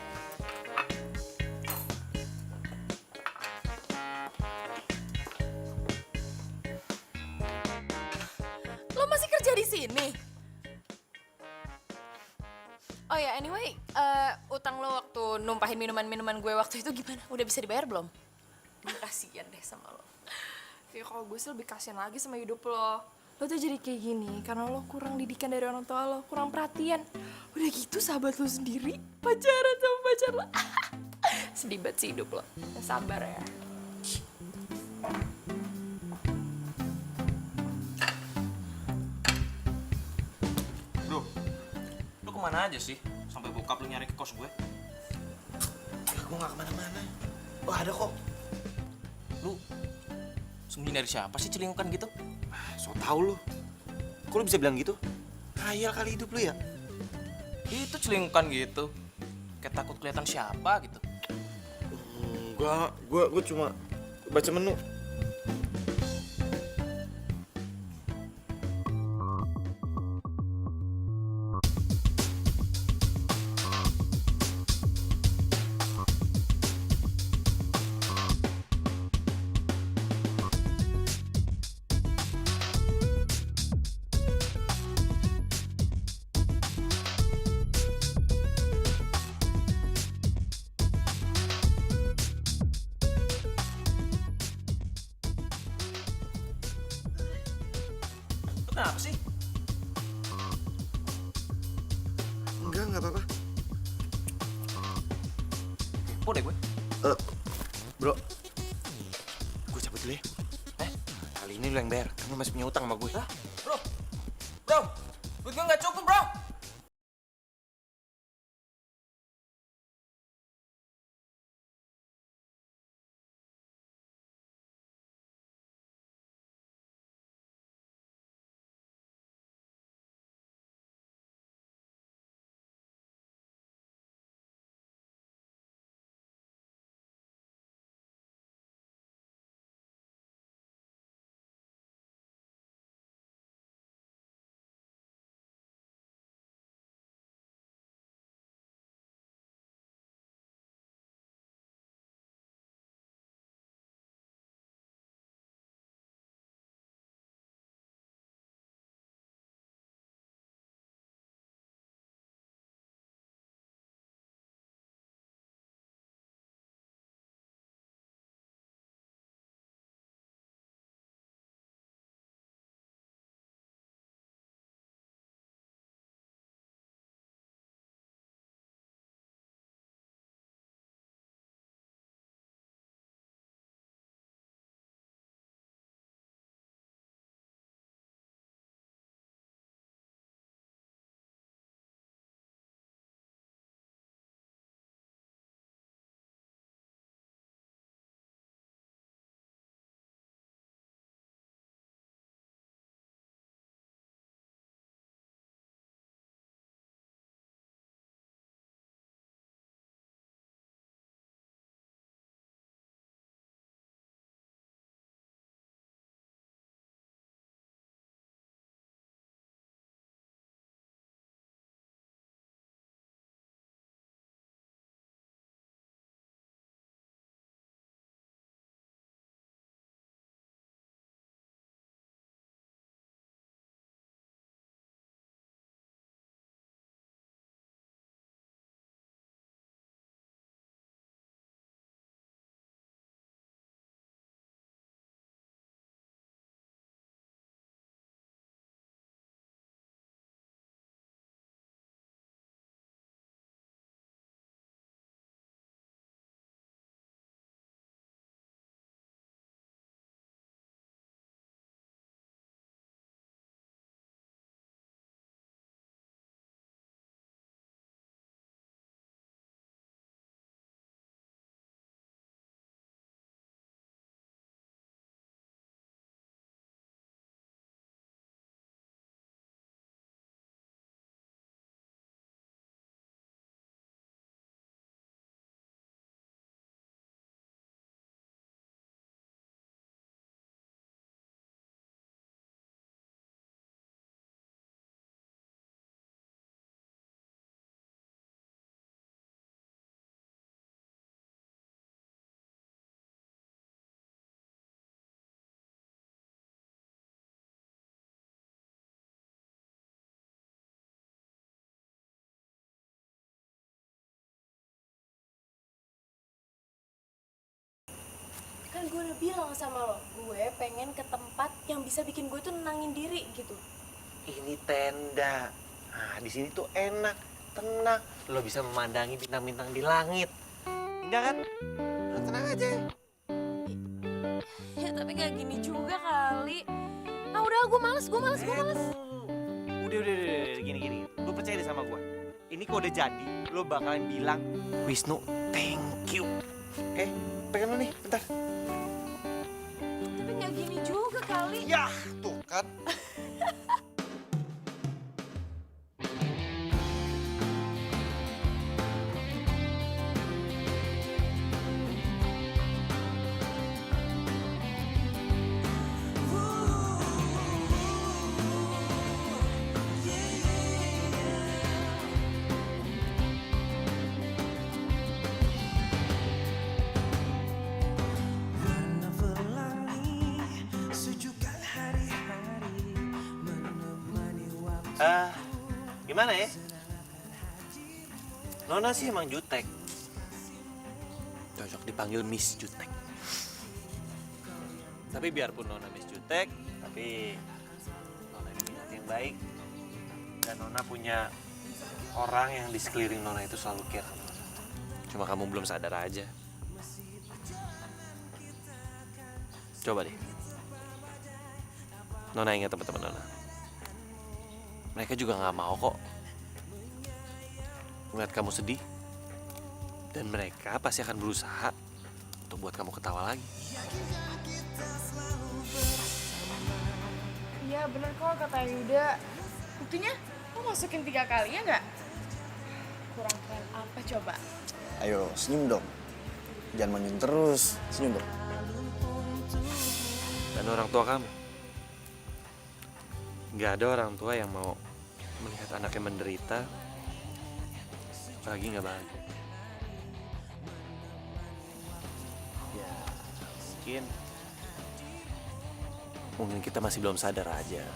Lo masih kerja di sini? Oh ya, anyway, utang lo waktu numpahin minuman-minuman gue waktu itu gimana? Udah bisa dibayar belum? Gue kasihan deh sama lo. Ya kalau gue sih lebih kasihan lagi sama hidup lo. Lo tuh jadi kayak gini karena lo kurang didikan dari orang tua lo, kurang perhatian. Udah gitu sahabat lo sendiri pacaran sama pacar lo. Sedih banget sih hidup lo. Ya, sabar ya. Bro, lu kemana aja sih? Sampai bokap lu nyari ke kos gue? Gue nggak kemana-mana. Oh ada kok. Lu sembunyi dari siapa sih celingukan gitu? So tau lu. Kok lu bisa bilang gitu? Khayal kali hidup lu ya? Itu celingukan gitu. Kayak takut kelihatan siapa gitu. Enggak, gue cuma baca menu. Lu kenapa sih? Enggak apa-apa. Kepo deh gue. Bro, gue cabut dulu ya. Kali ini lu yang bayar. Kamu masih punya utang sama gue. Bro, duit gue nggak cukup bro. gue udah bilang sama lo, gue pengen ke tempat yang bisa bikin gue tuh nenangin diri gitu. Ini tenda. Nah, di sini tuh enak, tenang. Lo bisa memandangi bintang-bintang di langit. Indah kan? Lo tenang aja. Ya tapi gak gini juga kali. Ah udah, gue males. Udah, gini. Lo percaya deh sama gue. Ini kok udah jadi, lo bakalan bilang, Wisnu, thank you. Oke, pegang lo nih, bentar. Tapi gak gini juga kali. Ya, tuh kan. Gimana ya? Nona sih emang jutek. Cocok dipanggil Miss Jutek. Tapi biarpun Nona Miss Jutek, tapi Nona ini punya hati yang baik. Dan Nona punya orang yang di sekeliling Nona itu selalu care. Cuma kamu belum sadar aja. Coba deh. Nona ingat teman-teman Nona. Mereka juga nggak mau kok melihat kamu sedih. Dan mereka pasti akan berusaha untuk buat kamu ketawa lagi. Iya bener kok kata Yuda. Buktinya lo masukin 3 kali ya nggak? Kurang keren apa coba? Ayo, senyum dong. Jangan manyun terus. Senyum dong. Dan orang tua kamu. Nggak ada orang tua yang mau melihat anaknya menderita, apalagi nggak bahagia. Ya, mungkin kita masih belum sadar aja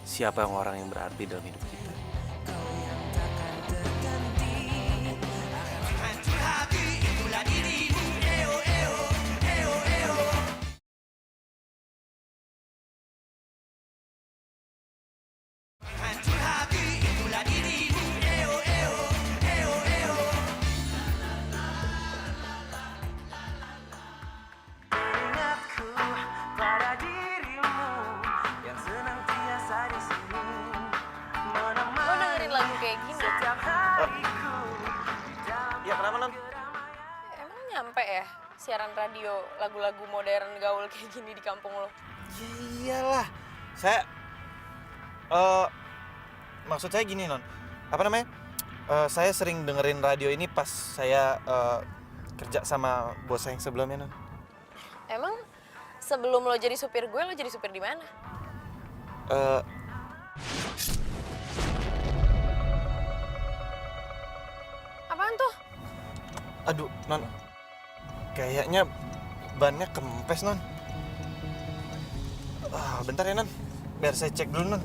siapa yang orang yang berarti dalam hidup kita. Lo dengerin lagu kayak gini? Ya kenapa non? Emang nyampe ya siaran radio lagu-lagu modern gaul kayak gini di kampung lo? Iyalah, saya maksud saya gini non, apa namanya? Saya sering dengerin radio ini pas saya kerja sama bos saya yang sebelumnya non. Emang sebelum lo jadi supir gue, lo jadi supir di mana? Apaan tuh? Aduh non, kayaknya bannya kempes non. Bentar ya non, biar saya cek dulu non.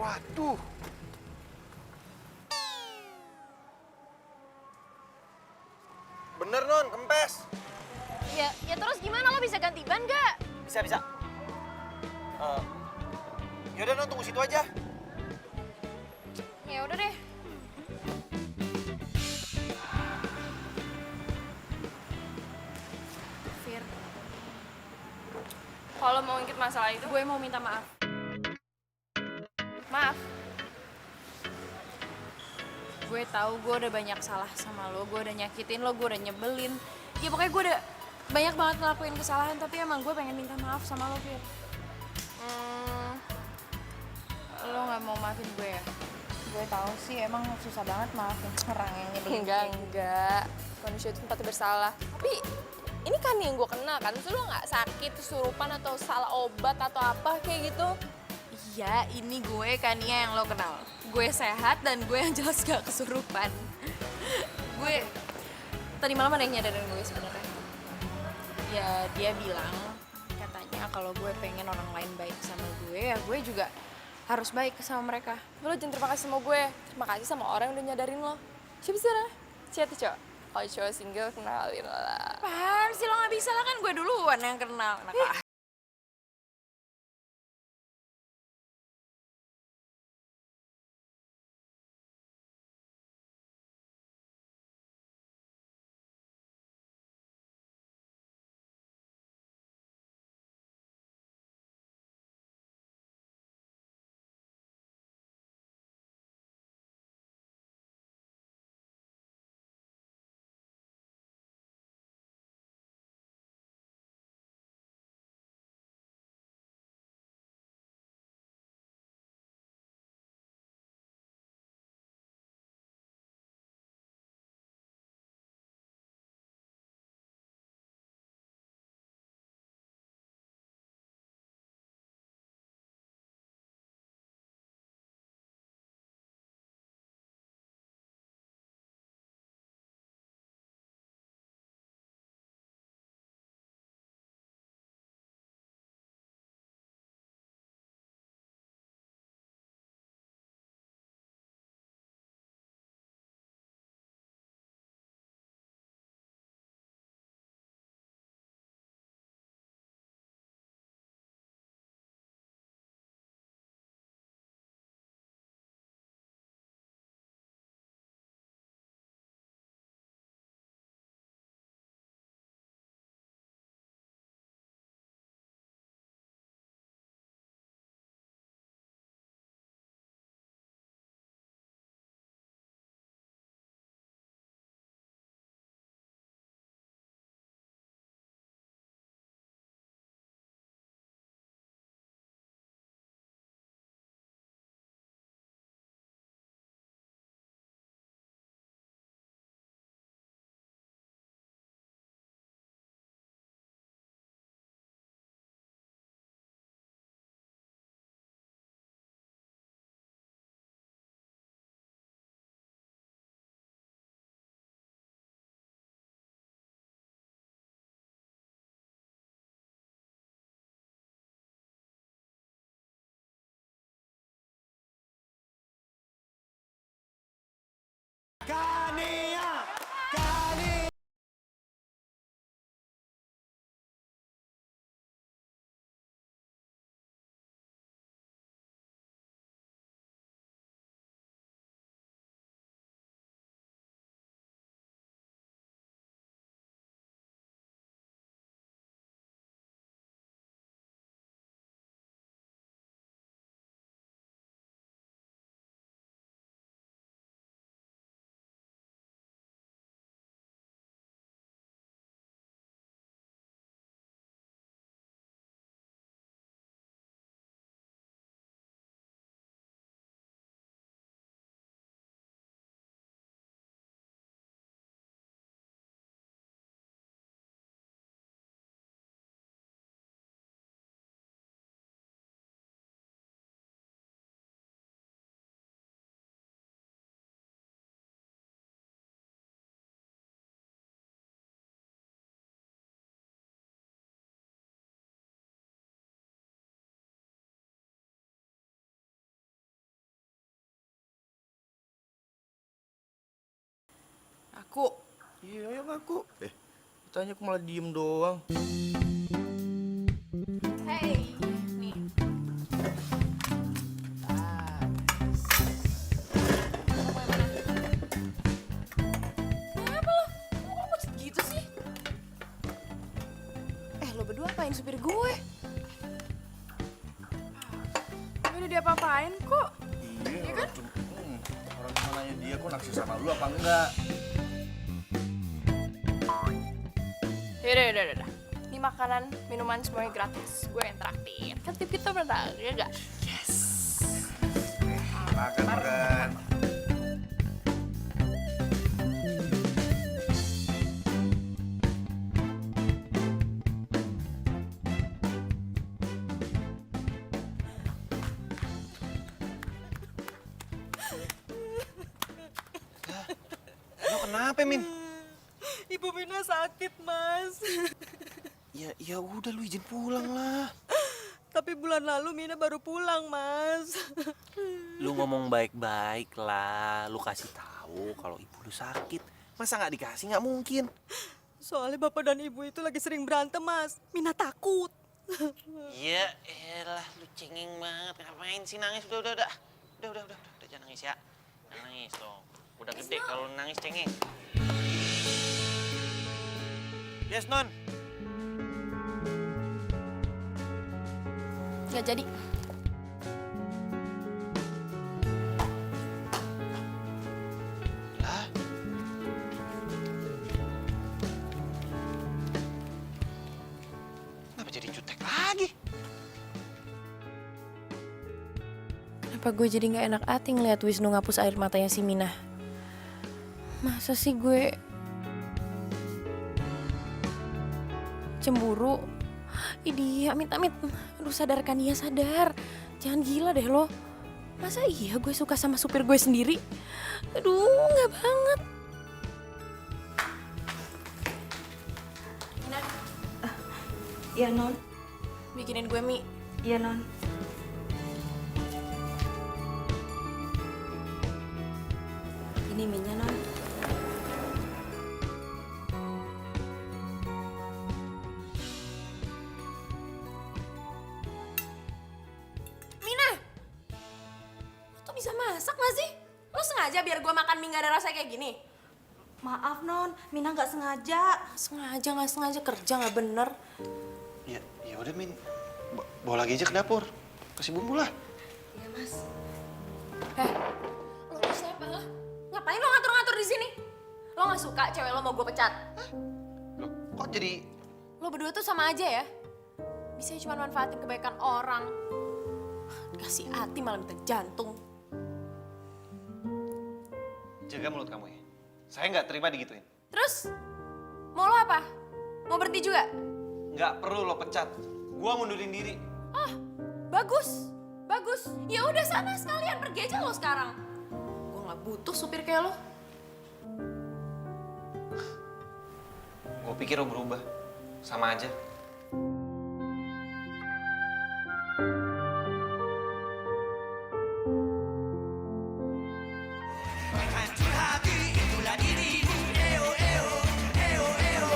Waduh. Bener non, kempes. Ya terus gimana, lo bisa ganti ban gak? Bisa. Yaudah non, tunggu situ aja. Ya udah deh. Fir, kalau mau ngikut masalah itu, gue mau minta maaf. Maaf. Gue tahu gue udah banyak salah sama lo, gue udah nyakitin lo, gue udah nyebelin. Ya pokoknya gue udah banyak banget ngelakuin kesalahan, tapi emang gue pengen minta maaf sama lo, Fir. Lo nggak mau maafin gue ya? Gue tahu sih emang susah banget maafin orang yang nyebelin. Enggak. Manusia itu tempatnya bersalah. Tapi ini kan yang gue kenal kan, terus lo nggak sakit, kesurupan atau salah obat atau apa kayak gitu? Iya, ini gue Kania yang lo kenal. Gue sehat dan gue yang jelas gak kesurupan. Gue tadi malam ada yang nyadarin gue sebenarnya. Ya dia bilang katanya kalau gue pengen orang lain baik sama gue, ya gue juga harus baik sama mereka. Lo jangan terima kasih sama gue, terima kasih sama orang yang udah nyadarin lo. Siapa sih sana? Siapa cowok? Kalau cowok single kenalin lah. Apaan sih lo gak bisa lah, kan gue duluan yang kenal. Aku. Iya, ayo ngaku. Tanya aku malah diem doang. Hey, nih. Kenapa lo? Kok pucet gitu sih? Lo berdua apain supir gue? Gue udah diapa-apain kok. Iya kan? Orang cuma nanya dia kok naksir sama lu apa enggak. Yaudah. Ini makanan, minuman semuanya gratis. Gue yang traktir. Kan tip kita pernah, ya gak? Makan. Lo kenapa, Min? Ibu Mina sakit, Mas. Ya udah lu izin pulang lah. Tapi bulan lalu Mina baru pulang, Mas. Lu ngomong baik-baik lah. Lu kasih tahu kalau ibu lu sakit. Masa nggak dikasih? Nggak mungkin. Soalnya bapak dan ibu itu lagi sering berantem, Mas. Mina takut. Ya elah, lu cengeng banget. Ngapain sih nangis? Udah. Udah, jangan nangis ya. Jangan nangis dong. Udah gede kalau nangis cengeng. Yes, Non. Nggak jadi. Lah. Kenapa jadi jutek lagi? Kenapa gue jadi nggak enak hati ngeliat Wisnu ngapus air matanya si Mina? Masa sih gue cemburu? Idi, amit-amit. Aduh, sadarkan dia, sadar. Jangan gila deh lo. Masa iya gue suka sama supir gue sendiri? Aduh, nggak banget. Mina, Iya, Non. bikinin gue mie. Iya, Non. Ini mie-nya, Non. Mina, lo tuh bisa masak gak sih? Lo sengaja biar gue makan mie gak ada rasa kayak gini? Maaf, Non. Mina nggak sengaja. Sengaja nggak sengaja kerja nggak bener. Ya udah Min. Bawa lagi aja ke dapur. Kasih bumbu lah. Iya, Mas. Lo tuh siapa lo? Ngapain lo ngatur-ngatur di sini? Lo nggak suka cewek lo mau gue pecat? Loh, kok jadi Lo berdua tuh sama aja ya. Bisa cuma manfaatin kebaikan orang. Dikasih hati malah minta jantung. jaga mulut kamu ya? Saya nggak terima digituin. Terus mau lo apa? Mau berhenti juga? Nggak perlu lo pecat. Gua ngundurin diri. Ah, bagus, bagus. Ya udah sana sekalian pergi aja lo sekarang. Gue nggak butuh supir kayak lo. Gue pikir lo berubah. Sama aja. Hancur hati itulah dirimu. Eo, eo, eo, eo.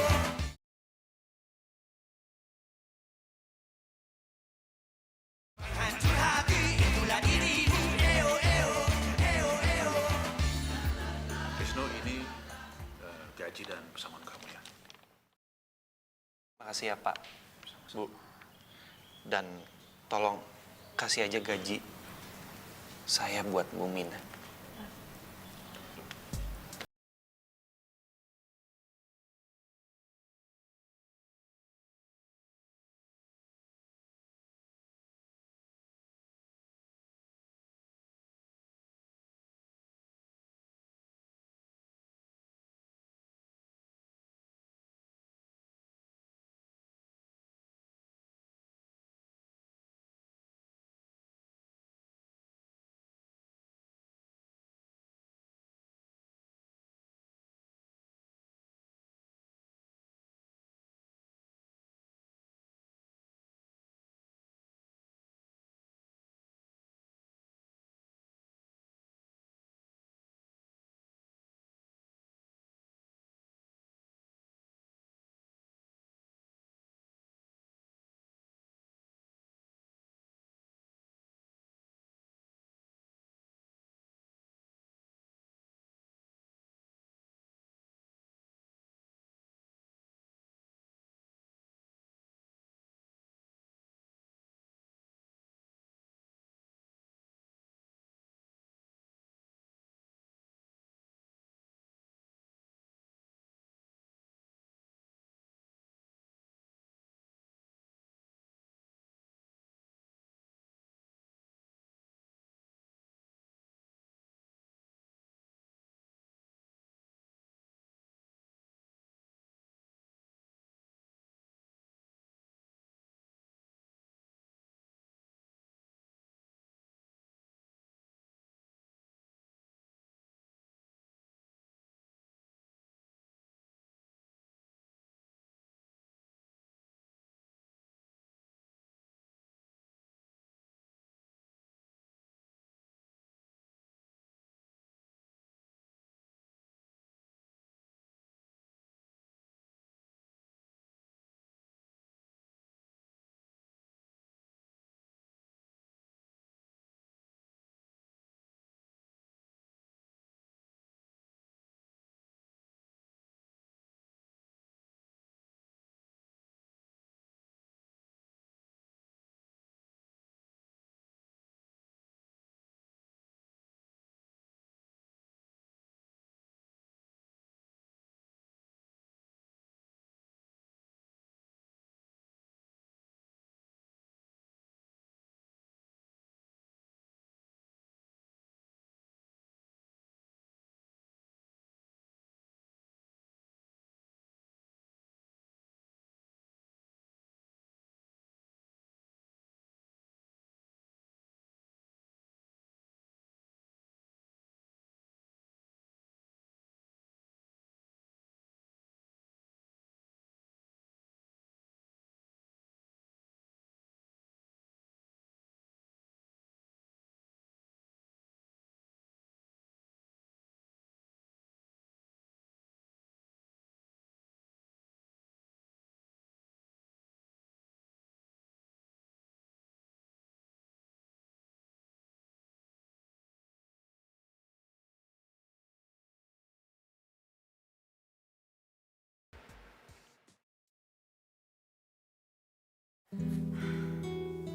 Hancur hati itulah dirimu. Eo, eo, eo, eo. Wisnu, ini gaji dan pesangon kamu ya. Makasih ya Pak, Bu. Dan tolong kasih aja gaji saya buat Bu Mina.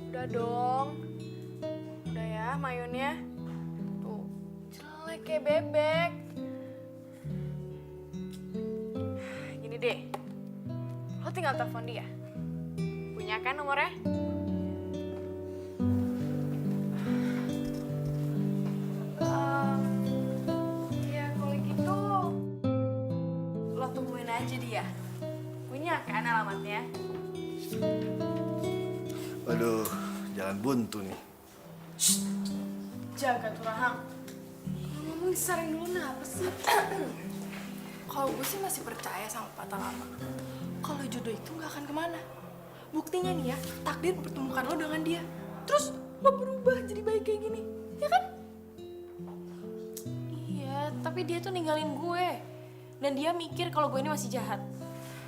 Udah dong. Udah ya mayonnya. Tuh, jelek kayak bebek. Gini deh. Lo tinggal telepon dia. Punya kan nomornya? Ya kalau gitu lo tungguin aja dia. Punya kan alamatnya? Waduh, jalan buntu nih. Jaga tuh Rahang. Ngomong disaring dulu kenapa sih? Kalau gue sih masih percaya sama patah lama. Kalau jodoh itu nggak akan kemana. Buktinya nih ya, takdir mempertemukan lo dengan dia. Terus lo berubah jadi baik kayak gini, ya kan? Iya, tapi dia tuh ninggalin gue. Dan dia mikir kalau gue ini masih jahat.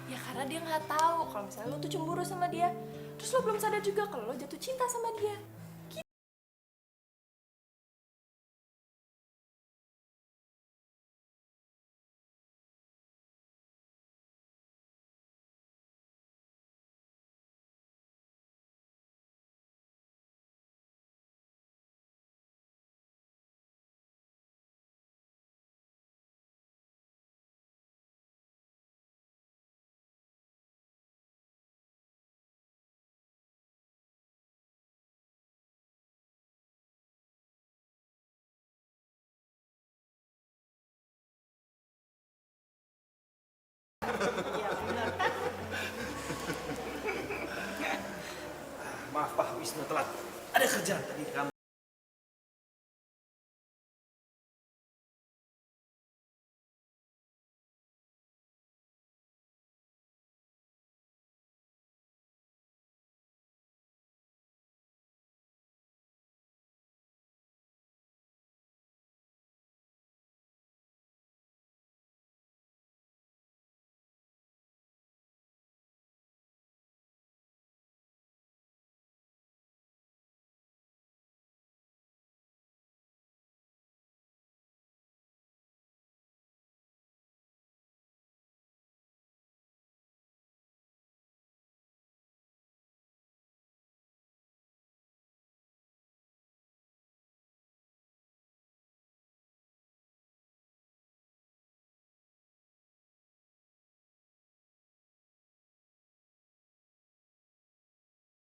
Ya karena dia nggak tahu kalau misalnya lo tuh cemburu sama dia. Terus lo belum sadar juga kalau lo jatuh cinta sama dia. Maaf Pak Wisnu telat. Ada kerjaan tadi di kantor.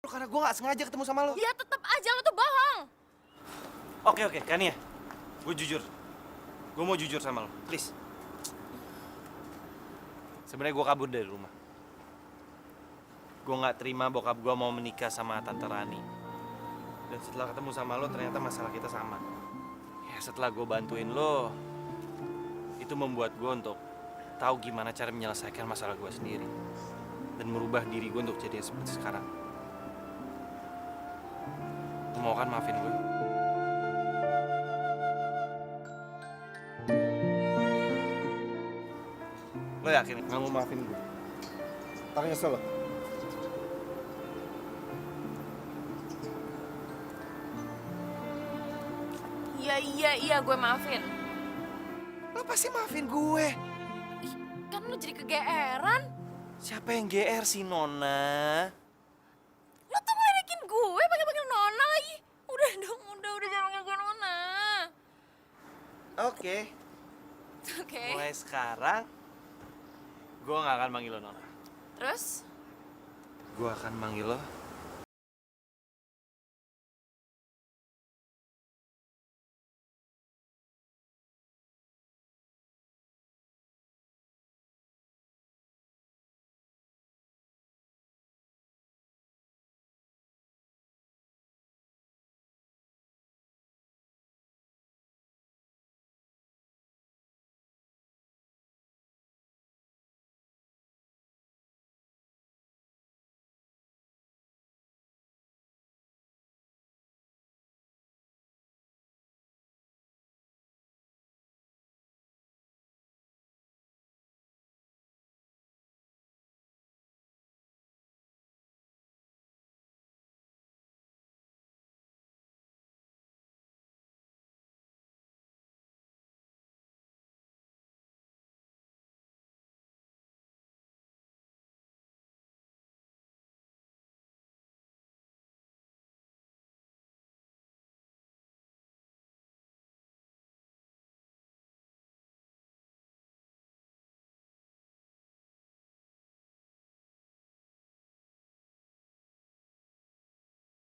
Karena gue gak sengaja ketemu sama lo. Ya tetap aja lo tuh bohong. Oke, Kania. Gue jujur. Gue mau jujur sama lo, please. Sebenarnya gue kabur dari rumah. Gue gak terima bokap gue mau menikah sama Tante Rani. Dan setelah ketemu sama lo, ternyata masalah kita sama. Ya setelah gue bantuin lo, itu membuat gue untuk tahu gimana cara menyelesaikan masalah gue sendiri. Dan merubah diri gue untuk jadi seperti sekarang. Lo mau kan maafin gue? Lo yakin nggak mau maafin gue? Tak nyesel lo. Iya, gue maafin. Lo pasti maafin gue. Kan lo jadi kegeeran. Siapa yang GR sih, Nona? Lo tuh ngeledekin gue pakai Nona lagi. Udah dong, udah jangan panggil gue Nona. Oke. Oke. Mulai sekarang, gue nggak akan manggil lo Nona. Terus? Gue akan manggil lo